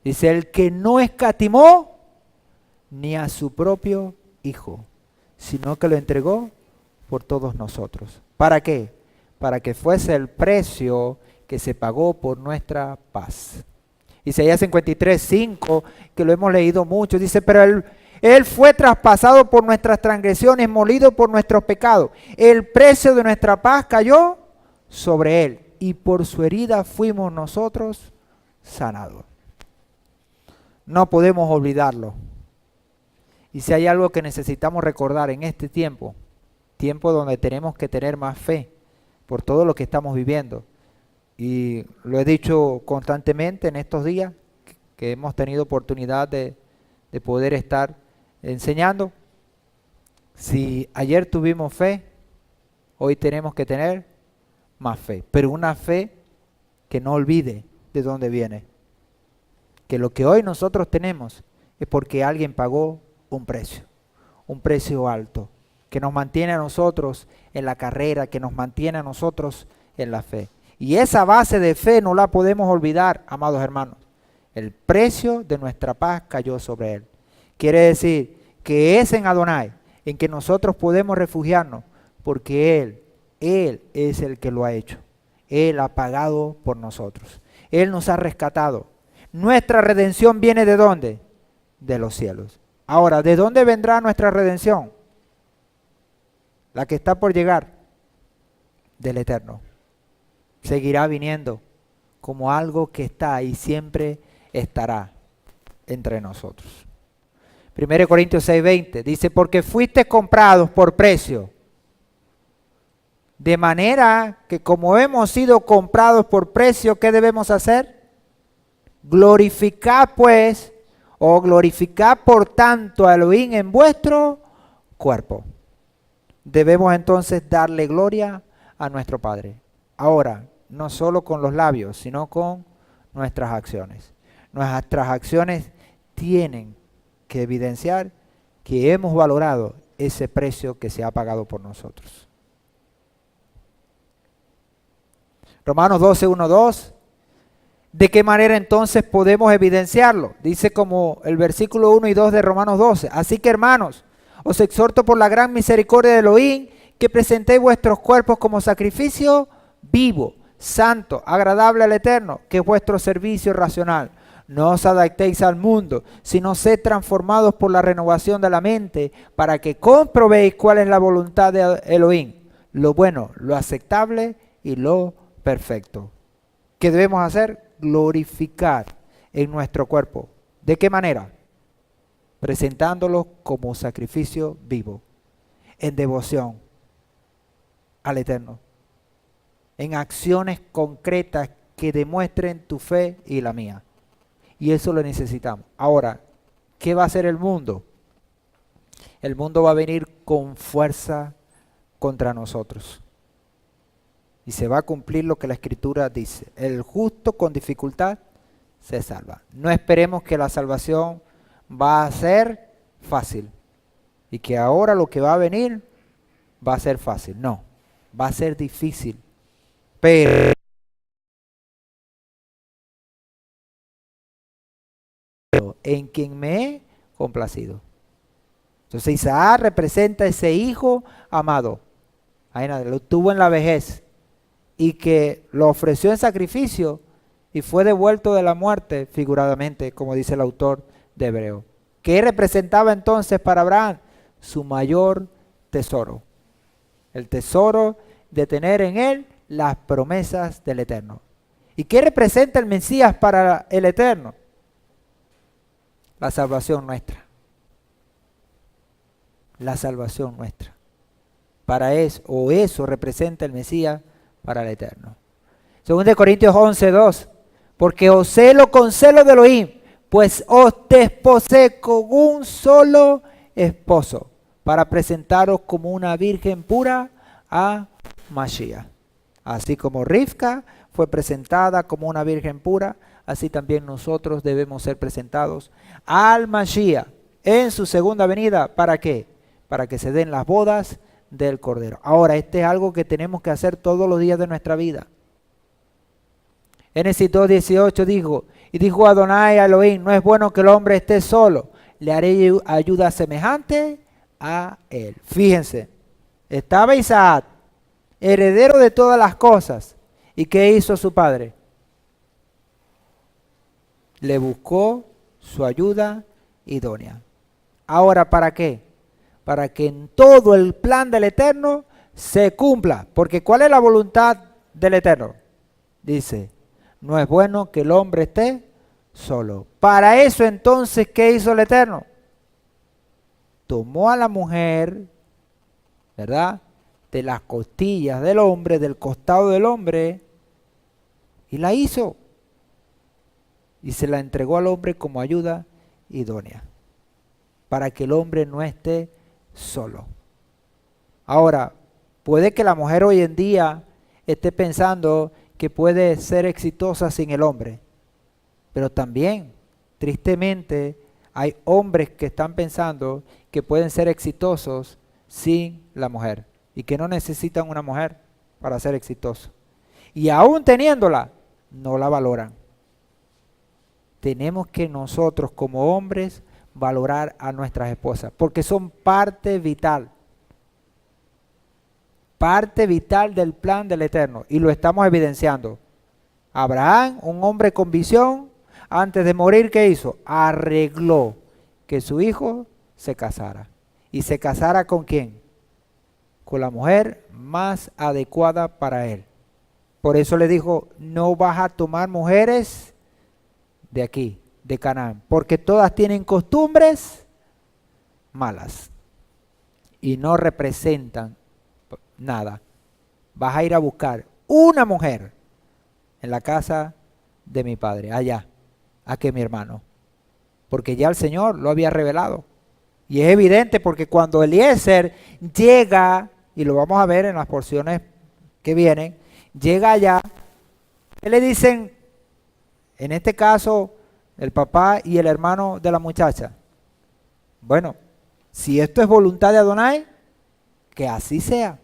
Dice, el que no escatimó ni a su propio hijo, sino que lo entregó por todos nosotros. ¿Para qué? Para que fuese el precio que se pagó por nuestra paz. Isaías 53:5, que lo hemos leído mucho, dice, pero él fue traspasado por nuestras transgresiones, molido por nuestros pecados. El precio de nuestra paz cayó sobre él, y por su herida fuimos nosotros sanados. No podemos olvidarlo. Y si hay algo que necesitamos recordar en este tiempo donde tenemos que tener más fe por todo lo que estamos viviendo, y lo he dicho constantemente en estos días que hemos tenido oportunidad de poder estar enseñando, si ayer tuvimos fe, hoy tenemos que tener más fe, pero una fe que no olvide de dónde viene, que lo que hoy nosotros tenemos es porque alguien pagó un precio alto, que nos mantiene a nosotros en la carrera, que nos mantiene a nosotros en la fe. Y esa base de fe no la podemos olvidar, amados hermanos. El precio de nuestra paz cayó sobre él. Quiere decir que es en Adonai en que nosotros podemos refugiarnos, porque Él es el que lo ha hecho. Él ha pagado por nosotros. Él nos ha rescatado. Nuestra redención viene ¿de dónde? De los cielos. Ahora, ¿de dónde vendrá nuestra redención? La que está por llegar, del Eterno. Seguirá viniendo como algo que está y siempre estará entre nosotros. 1 Corintios 6:20 dice, porque fuiste comprados por precio, de manera que como hemos sido comprados por precio, ¿qué debemos hacer? Glorificad pues, o glorificad por tanto a Elohim en vuestro cuerpo. Debemos entonces darle gloria a nuestro Padre. Ahora, no solo con los labios, sino con nuestras acciones. Nuestras acciones tienen que evidenciar que hemos valorado ese precio que se ha pagado por nosotros. Romanos 12, 1, 2. ¿De qué manera entonces podemos evidenciarlo? Dice como el versículo 1 y 2 de Romanos 12. Así que hermanos, os exhorto por la gran misericordia de Elohim que presentéis vuestros cuerpos como sacrificio vivo, santo, agradable al Eterno, que es vuestro servicio racional. No os adaptéis al mundo, sino sed transformados por la renovación de la mente, para que comprobéis cuál es la voluntad de Elohim, lo bueno, lo aceptable y lo perfecto. ¿Qué debemos hacer? Glorificar en nuestro cuerpo. ¿De qué manera? Presentándolo como sacrificio vivo, en devoción al Eterno, en acciones concretas que demuestren tu fe y la mía. Y eso lo necesitamos. Ahora, ¿qué va a hacer el mundo? El mundo va a venir con fuerza contra nosotros. Y se va a cumplir lo que la Escritura dice. El justo con dificultad se salva. No esperemos que la salvación va a ser fácil. Y que ahora lo que va a venir va a ser fácil. No, va a ser difícil. Pero en quien me he complacido. Entonces Isaac representa ese hijo amado. Ahí nada, lo tuvo en la vejez. Y que lo ofreció en sacrificio y fue devuelto de la muerte, figuradamente, como dice el autor de Hebreo. ¿Qué representaba entonces para Abraham? Su mayor tesoro. El tesoro de tener en él las promesas del Eterno. ¿Y qué representa el Mesías para el Eterno? La salvación nuestra. La salvación nuestra. Para eso, o eso representa el Mesías para el Eterno. Según de Corintios 11, 2. Porque os celo con celo de Elohim, pues os desposé con un solo esposo, para presentaros como una virgen pura a Mashiach. Así como Rivka fue presentada como una virgen pura, así también nosotros debemos ser presentados al Mashiach en su segunda venida. ¿Para qué? Para que se den las bodas del Cordero. Ahora, este es algo que tenemos que hacer todos los días de nuestra vida. Génesis 2:18 dijo, y dijo Adonai a Elohim, no es bueno que el hombre esté solo, le haré ayuda semejante a él. Fíjense, estaba Isaac, heredero de todas las cosas, ¿y qué hizo su padre? Le buscó su ayuda idónea. Ahora, ¿para qué? Para que en todo el plan del Eterno se cumpla. Porque ¿cuál es la voluntad del Eterno? Dice, no es bueno que el hombre esté solo. Para eso entonces, ¿qué hizo el Eterno? Tomó a la mujer, ¿verdad? De las costillas del hombre, del costado del hombre, y la hizo. Y se la entregó al hombre como ayuda idónea. Para que el hombre no esté solo. Ahora, puede que la mujer hoy en día esté pensando que puede ser exitosa sin el hombre, pero también, tristemente, hay hombres que están pensando que pueden ser exitosos sin la mujer y que no necesitan una mujer para ser exitosos. Y aún teniéndola, no la valoran. Tenemos que nosotros como hombres valorar a nuestras esposas, porque son parte vital del plan del Eterno, y lo estamos evidenciando. Abraham, un hombre con visión, antes de morir, ¿qué hizo? Arregló que su hijo se casara. ¿Y se casara con quién? Con la mujer más adecuada para él. Por eso le dijo, no vas a tomar mujeres de aquí, de Canaán, porque todas tienen costumbres malas y no representan nada. Vas a ir a buscar una mujer en la casa de mi padre, allá, aquí mi hermano, porque ya el Señor lo había revelado. Y es evidente porque cuando Eliezer llega, y lo vamos a ver en las porciones que vienen, llega allá, ¿qué le dicen? En este caso, el papá y el hermano de la muchacha. Bueno, si esto es voluntad de Adonai, que así sea.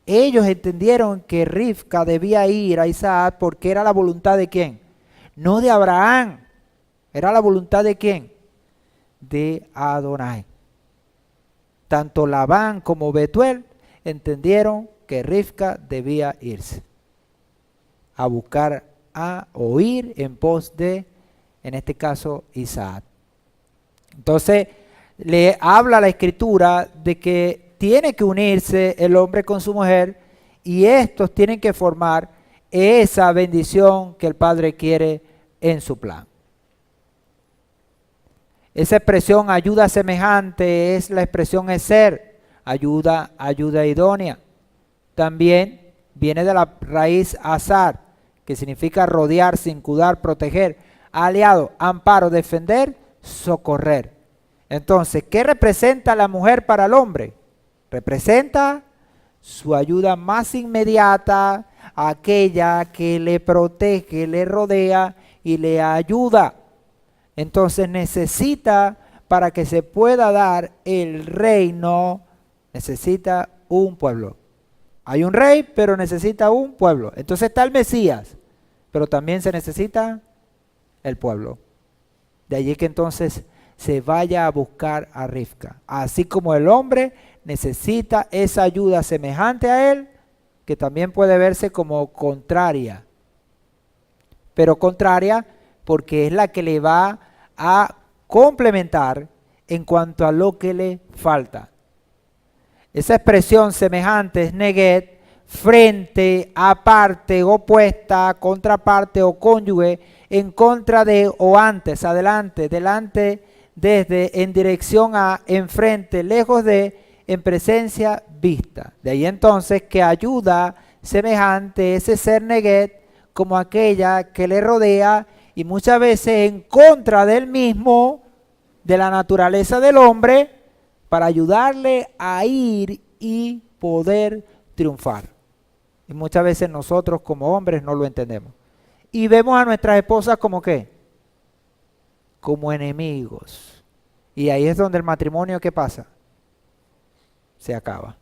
Ellos entendieron que Rivka debía ir a Isaac porque era la voluntad de ¿quién? No de Abraham. Era la voluntad de ¿quién? De Adonai. Tanto Labán como Betuel entendieron que Rivka debía irse a buscar o ir en pos de, en este caso, Isaac. Entonces, le habla la Escritura de que tiene que unirse el hombre con su mujer y estos tienen que formar esa bendición que el Padre quiere en su plan. Esa expresión ayuda semejante es la expresión eser, ayuda idónea. También viene de la raíz azar, que significa rodear, circundar, proteger, aliado, amparo, defender, socorrer. Entonces, ¿qué representa la mujer para el hombre? Representa su ayuda más inmediata, aquella que le protege, le rodea y le ayuda. Entonces necesita, para que se pueda dar el reino, necesita un pueblo. Hay un rey, pero necesita un pueblo. Entonces está el Mesías, pero también se necesita el pueblo. De allí que entonces se vaya a buscar a Rivka. Así como el hombre necesita esa ayuda semejante a él, que también puede verse como contraria. Pero contraria porque es la que le va a complementar en cuanto a lo que le falta. Esa expresión semejante es neguet, frente, aparte, opuesta, contraparte o cónyuge, en contra de o antes, adelante, delante, desde, en dirección a, enfrente, lejos de, en presencia, vista. De ahí entonces que ayuda semejante ese ser neguet como aquella que le rodea y muchas veces en contra del mismo, de la naturaleza del hombre, para ayudarle a ir y poder triunfar. Y muchas veces nosotros como hombres no lo entendemos. Y vemos a nuestras esposas como ¿qué? Como enemigos. Y ahí es donde el matrimonio, ¿qué pasa? Se acaba.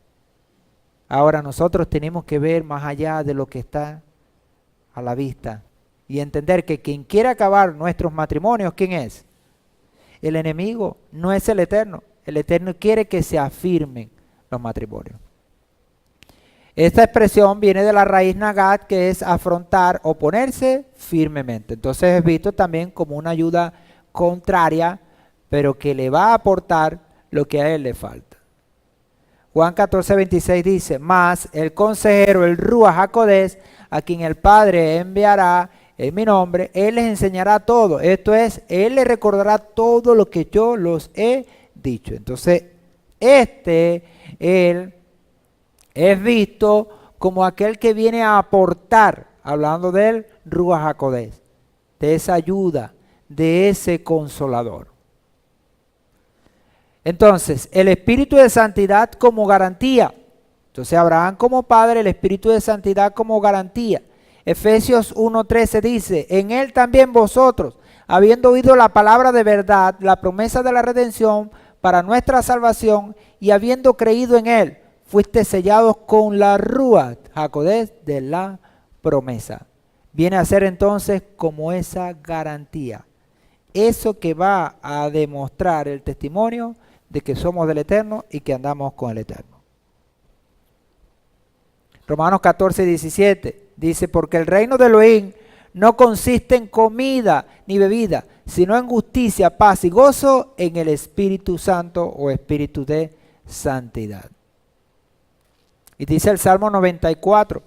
Ahora nosotros tenemos que ver más allá de lo que está a la vista y entender que quien quiere acabar nuestros matrimonios, ¿quién es? El enemigo, no es el Eterno. El Eterno quiere que se afirmen los matrimonios. Esta expresión viene de la raíz nagat, que es afrontar, oponerse firmemente. Entonces es visto también como una ayuda contraria, pero que le va a aportar lo que a él le falta. Juan 14:26 dice, mas el consejero, el Ruach HaKodesh, a quien el Padre enviará en mi nombre, él les enseñará todo. Esto es, él les recordará todo lo que yo los he dicho. Entonces, él es visto como aquel que viene a aportar, hablando del Ruach HaKodesh, de esa ayuda, de ese consolador. Entonces, el Espíritu de Santidad como garantía. Entonces, Abraham como padre, el Espíritu de Santidad como garantía. Efesios 1:13 dice, en él también vosotros, habiendo oído la palabra de verdad, la promesa de la redención para nuestra salvación, y habiendo creído en él, fuiste sellados con la Ruach HaKodesh de la promesa. Viene a ser entonces como esa garantía. Eso que va a demostrar el testimonio de que somos del Eterno y que andamos con el Eterno. Romanos 14:17 dice, porque el reino de Elohim no consiste en comida ni bebida, sino en justicia, paz y gozo en el Espíritu Santo o Espíritu de santidad. Y dice el Salmo 94,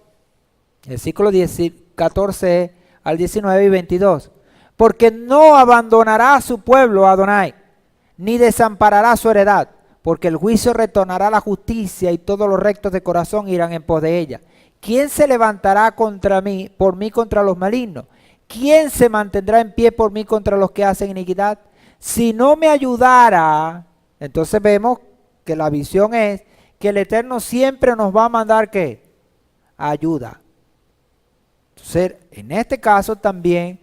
versículos 14 al 19 y 22, porque no abandonará a su pueblo Adonai, ni desamparará su heredad, porque el juicio retornará a la justicia y todos los rectos de corazón irán en pos de ella. ¿Quién se levantará contra mí, por mí contra los malignos? ¿Quién se mantendrá en pie por mí contra los que hacen iniquidad? Si no me ayudara, entonces vemos que la visión es que el Eterno siempre nos va a mandar ¿qué? Ayuda. Entonces, en este caso también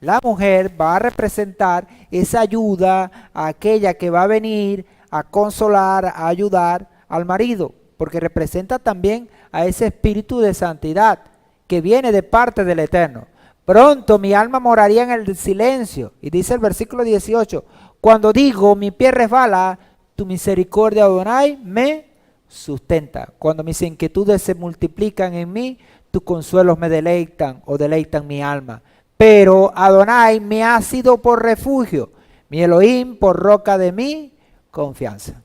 la mujer va a representar esa ayuda a aquella que va a venir a consolar, a ayudar al marido. porque representa también a ese espíritu de santidad que viene de parte del Eterno. Pronto mi alma moraría en el silencio. Y dice el versículo 18, cuando digo mi pie resbala, tu misericordia, Adonai, me sustenta. Cuando mis inquietudes se multiplican en mí, tus consuelos me deleitan o deleitan mi alma. Pero Adonai me ha sido por refugio, mi Elohim por roca de mi confianza.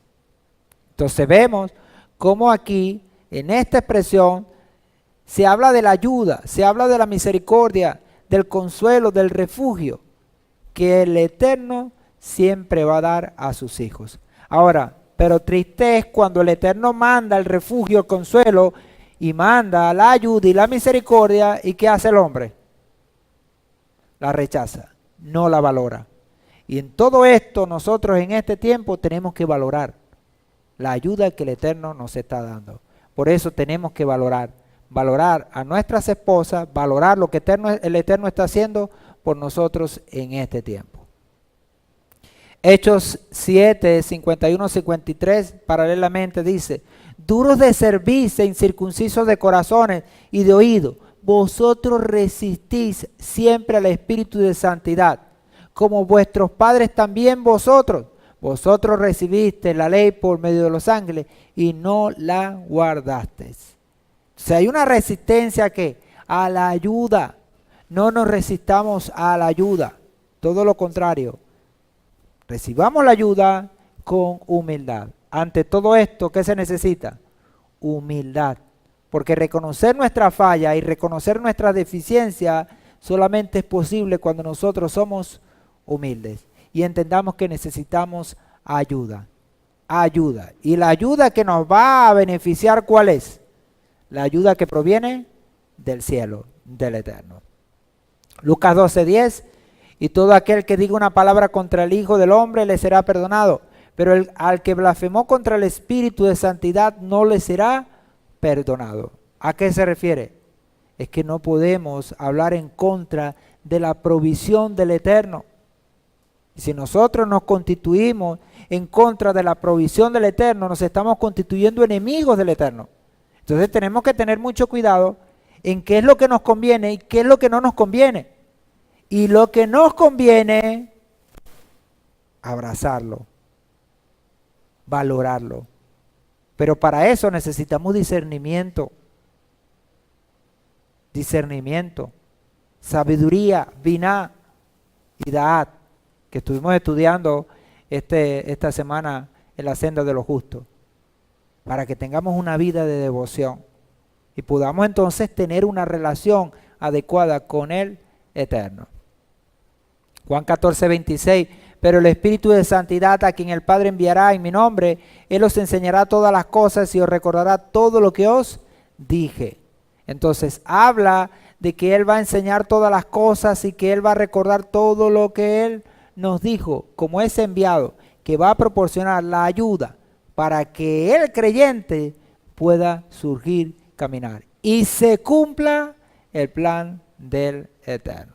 Entonces vemos cómo aquí, en esta expresión, se habla de la ayuda, se habla de la misericordia, del consuelo, del refugio que el Eterno siempre va a dar a sus hijos. Ahora, pero triste es cuando el Eterno manda el refugio, el consuelo, y manda la ayuda y la misericordia, ¿y qué hace el hombre? La rechaza, no la valora. Y en todo esto nosotros en este tiempo tenemos que valorar la ayuda que el Eterno nos está dando. Por eso tenemos que valorar a nuestras esposas, valorar lo que el Eterno está haciendo por nosotros en este tiempo. Hechos 7, 51, 53, paralelamente dice, duros de cerviz e incircuncisos de corazones y de oído, vosotros resistís siempre al Espíritu de Santidad, como vuestros padres también vosotros. Vosotros recibisteis la ley por medio de los ángeles y no la guardasteis. O sea, hay una resistencia que a la ayuda. No nos resistamos a la ayuda. Todo lo contrario. Recibamos la ayuda con humildad. Ante todo esto, ¿qué se necesita? Humildad. Porque reconocer nuestra falla y reconocer nuestra deficiencia solamente es posible cuando nosotros somos humildes y entendamos que necesitamos ayuda. Ayuda. Y la ayuda que nos va a beneficiar, ¿cuál es? La ayuda que proviene del cielo, del Eterno. Lucas 12:10, y todo aquel que diga una palabra contra el Hijo del Hombre le será perdonado, pero al que blasfemó contra el Espíritu de Santidad no le será perdonado. ¿A qué se refiere? Es que no podemos hablar en contra de la provisión del Eterno. Si nosotros nos constituimos en contra de la provisión del Eterno, nos estamos constituyendo enemigos del Eterno. Entonces tenemos que tener mucho cuidado en qué es lo que nos conviene y qué es lo que no nos conviene. Y lo que nos conviene, abrazarlo, valorarlo. Pero para eso necesitamos discernimiento, sabiduría, biná y da'at, que estuvimos estudiando esta semana en la senda de los justos, para que tengamos una vida de devoción y podamos entonces tener una relación adecuada con el Eterno. Juan 14:26, pero el Espíritu de Santidad a quien el Padre enviará en mi nombre, Él os enseñará todas las cosas y os recordará todo lo que os dije. Entonces habla de que Él va a enseñar todas las cosas y que Él va a recordar todo lo que Él nos dijo, como ese enviado que va a proporcionar la ayuda para que el creyente pueda surgir, caminar y se cumpla el plan del Eterno.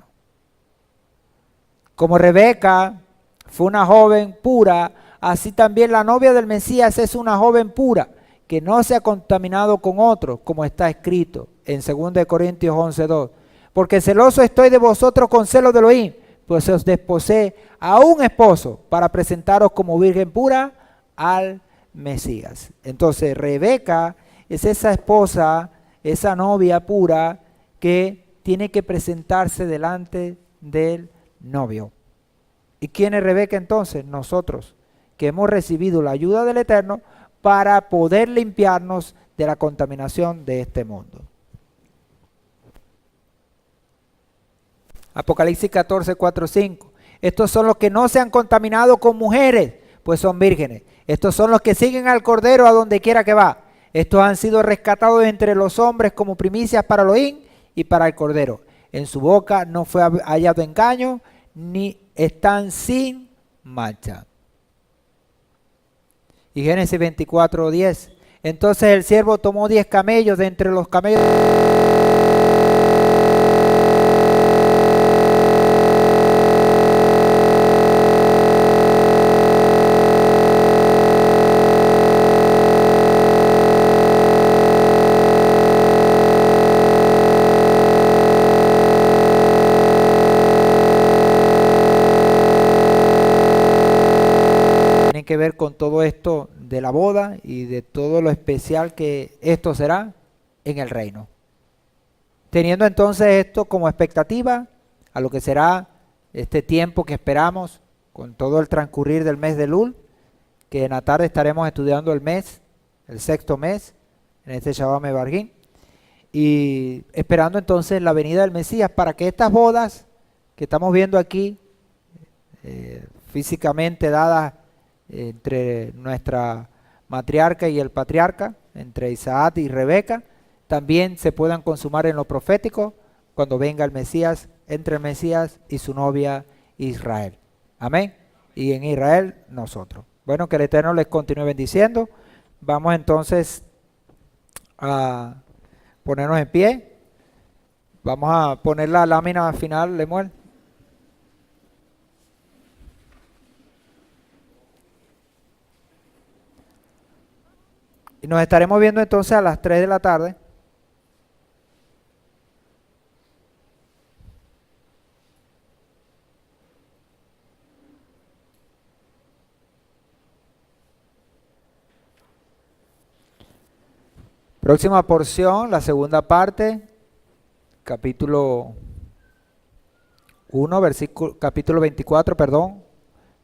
Como Rebeca fue una joven pura, así también la novia del Mesías es una joven pura, que no se ha contaminado con otros, como está escrito en 2 Corintios 11:2. Porque celoso estoy de vosotros con celo de Elohim, pues os desposé a un esposo para presentaros como virgen pura al Mesías. Entonces Rebeca es esa esposa, esa novia pura que tiene que presentarse delante del novio. ¿Y quién es Rebeca entonces? Nosotros, que hemos recibido la ayuda del Eterno para poder limpiarnos de la contaminación de este mundo. Apocalipsis 14:4-5. Estos son los que no se han contaminado con mujeres, pues son vírgenes. Estos son los que siguen al Cordero a donde quiera que va. Estos han sido rescatados entre los hombres como primicias para Elohim y para el Cordero. En su boca no fue hallado engaño, ni están sin mancha. Y Génesis 24:10. Entonces el siervo tomó 10 camellos de entre los camellos que ver con todo esto de la boda y de todo lo especial que esto será en el reino. Teniendo entonces esto como expectativa a lo que será este tiempo que esperamos con todo el transcurrir del mes de Elul, que en la tarde estaremos estudiando el mes, el sexto mes, en este Shabbat Mevargim, y esperando entonces la venida del Mesías para que estas bodas que estamos viendo aquí, físicamente dadas entre nuestra matriarca y el patriarca, entre Isaac y Rebeca, también se puedan consumar en lo profético cuando venga el Mesías, entre el Mesías y su novia Israel. Amén. Y en Israel nosotros. Bueno, que el Eterno les continúe bendiciendo. Vamos entonces a ponernos en pie. Vamos a poner la lámina final, Lemuel. Y nos estaremos viendo entonces a las 3 de la tarde. Próxima porción, la segunda parte, capítulo 1, capítulo 24, perdón,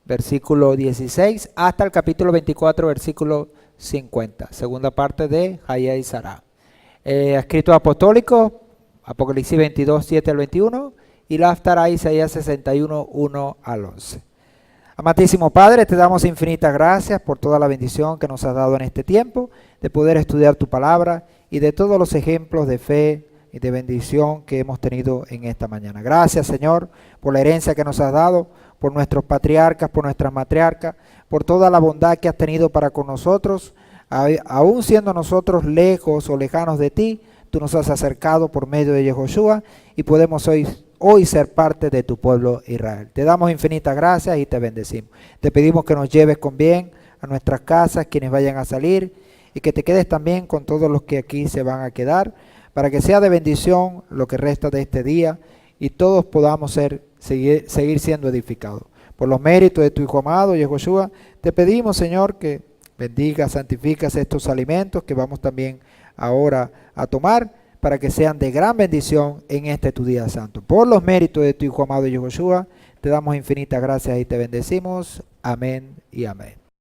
versículo 16, hasta el capítulo 24, versículo 50, segunda parte de Hayá y Sará. Escritos apostólicos, Apocalipsis 22, 7 al 21, y la Haftará, Isaías 61, 1 al 11. Amantísimo Padre, te damos infinitas gracias por toda la bendición que nos has dado en este tiempo, de poder estudiar tu palabra y de todos los ejemplos de fe y de bendición que hemos tenido en esta mañana. Gracias, Señor, por la herencia que nos has dado, por nuestros patriarcas, por nuestras matriarcas, por toda la bondad que has tenido para con nosotros, aún siendo nosotros lejos o lejanos de ti, tú nos has acercado por medio de Yehoshua y podemos hoy ser parte de tu pueblo Israel. Te damos infinitas gracias y te bendecimos. Te pedimos que nos lleves con bien a nuestras casas, quienes vayan a salir, y que te quedes también con todos los que aquí se van a quedar, para que sea de bendición lo que resta de este día y todos podamos seguir siendo edificados. Por los méritos de tu Hijo amado, Yehoshua, te pedimos, Señor, que bendigas, santificas estos alimentos que vamos también ahora a tomar, para que sean de gran bendición en este tu día santo. Por los méritos de tu Hijo amado Yehoshua, te damos infinitas gracias y te bendecimos. Amén y amén.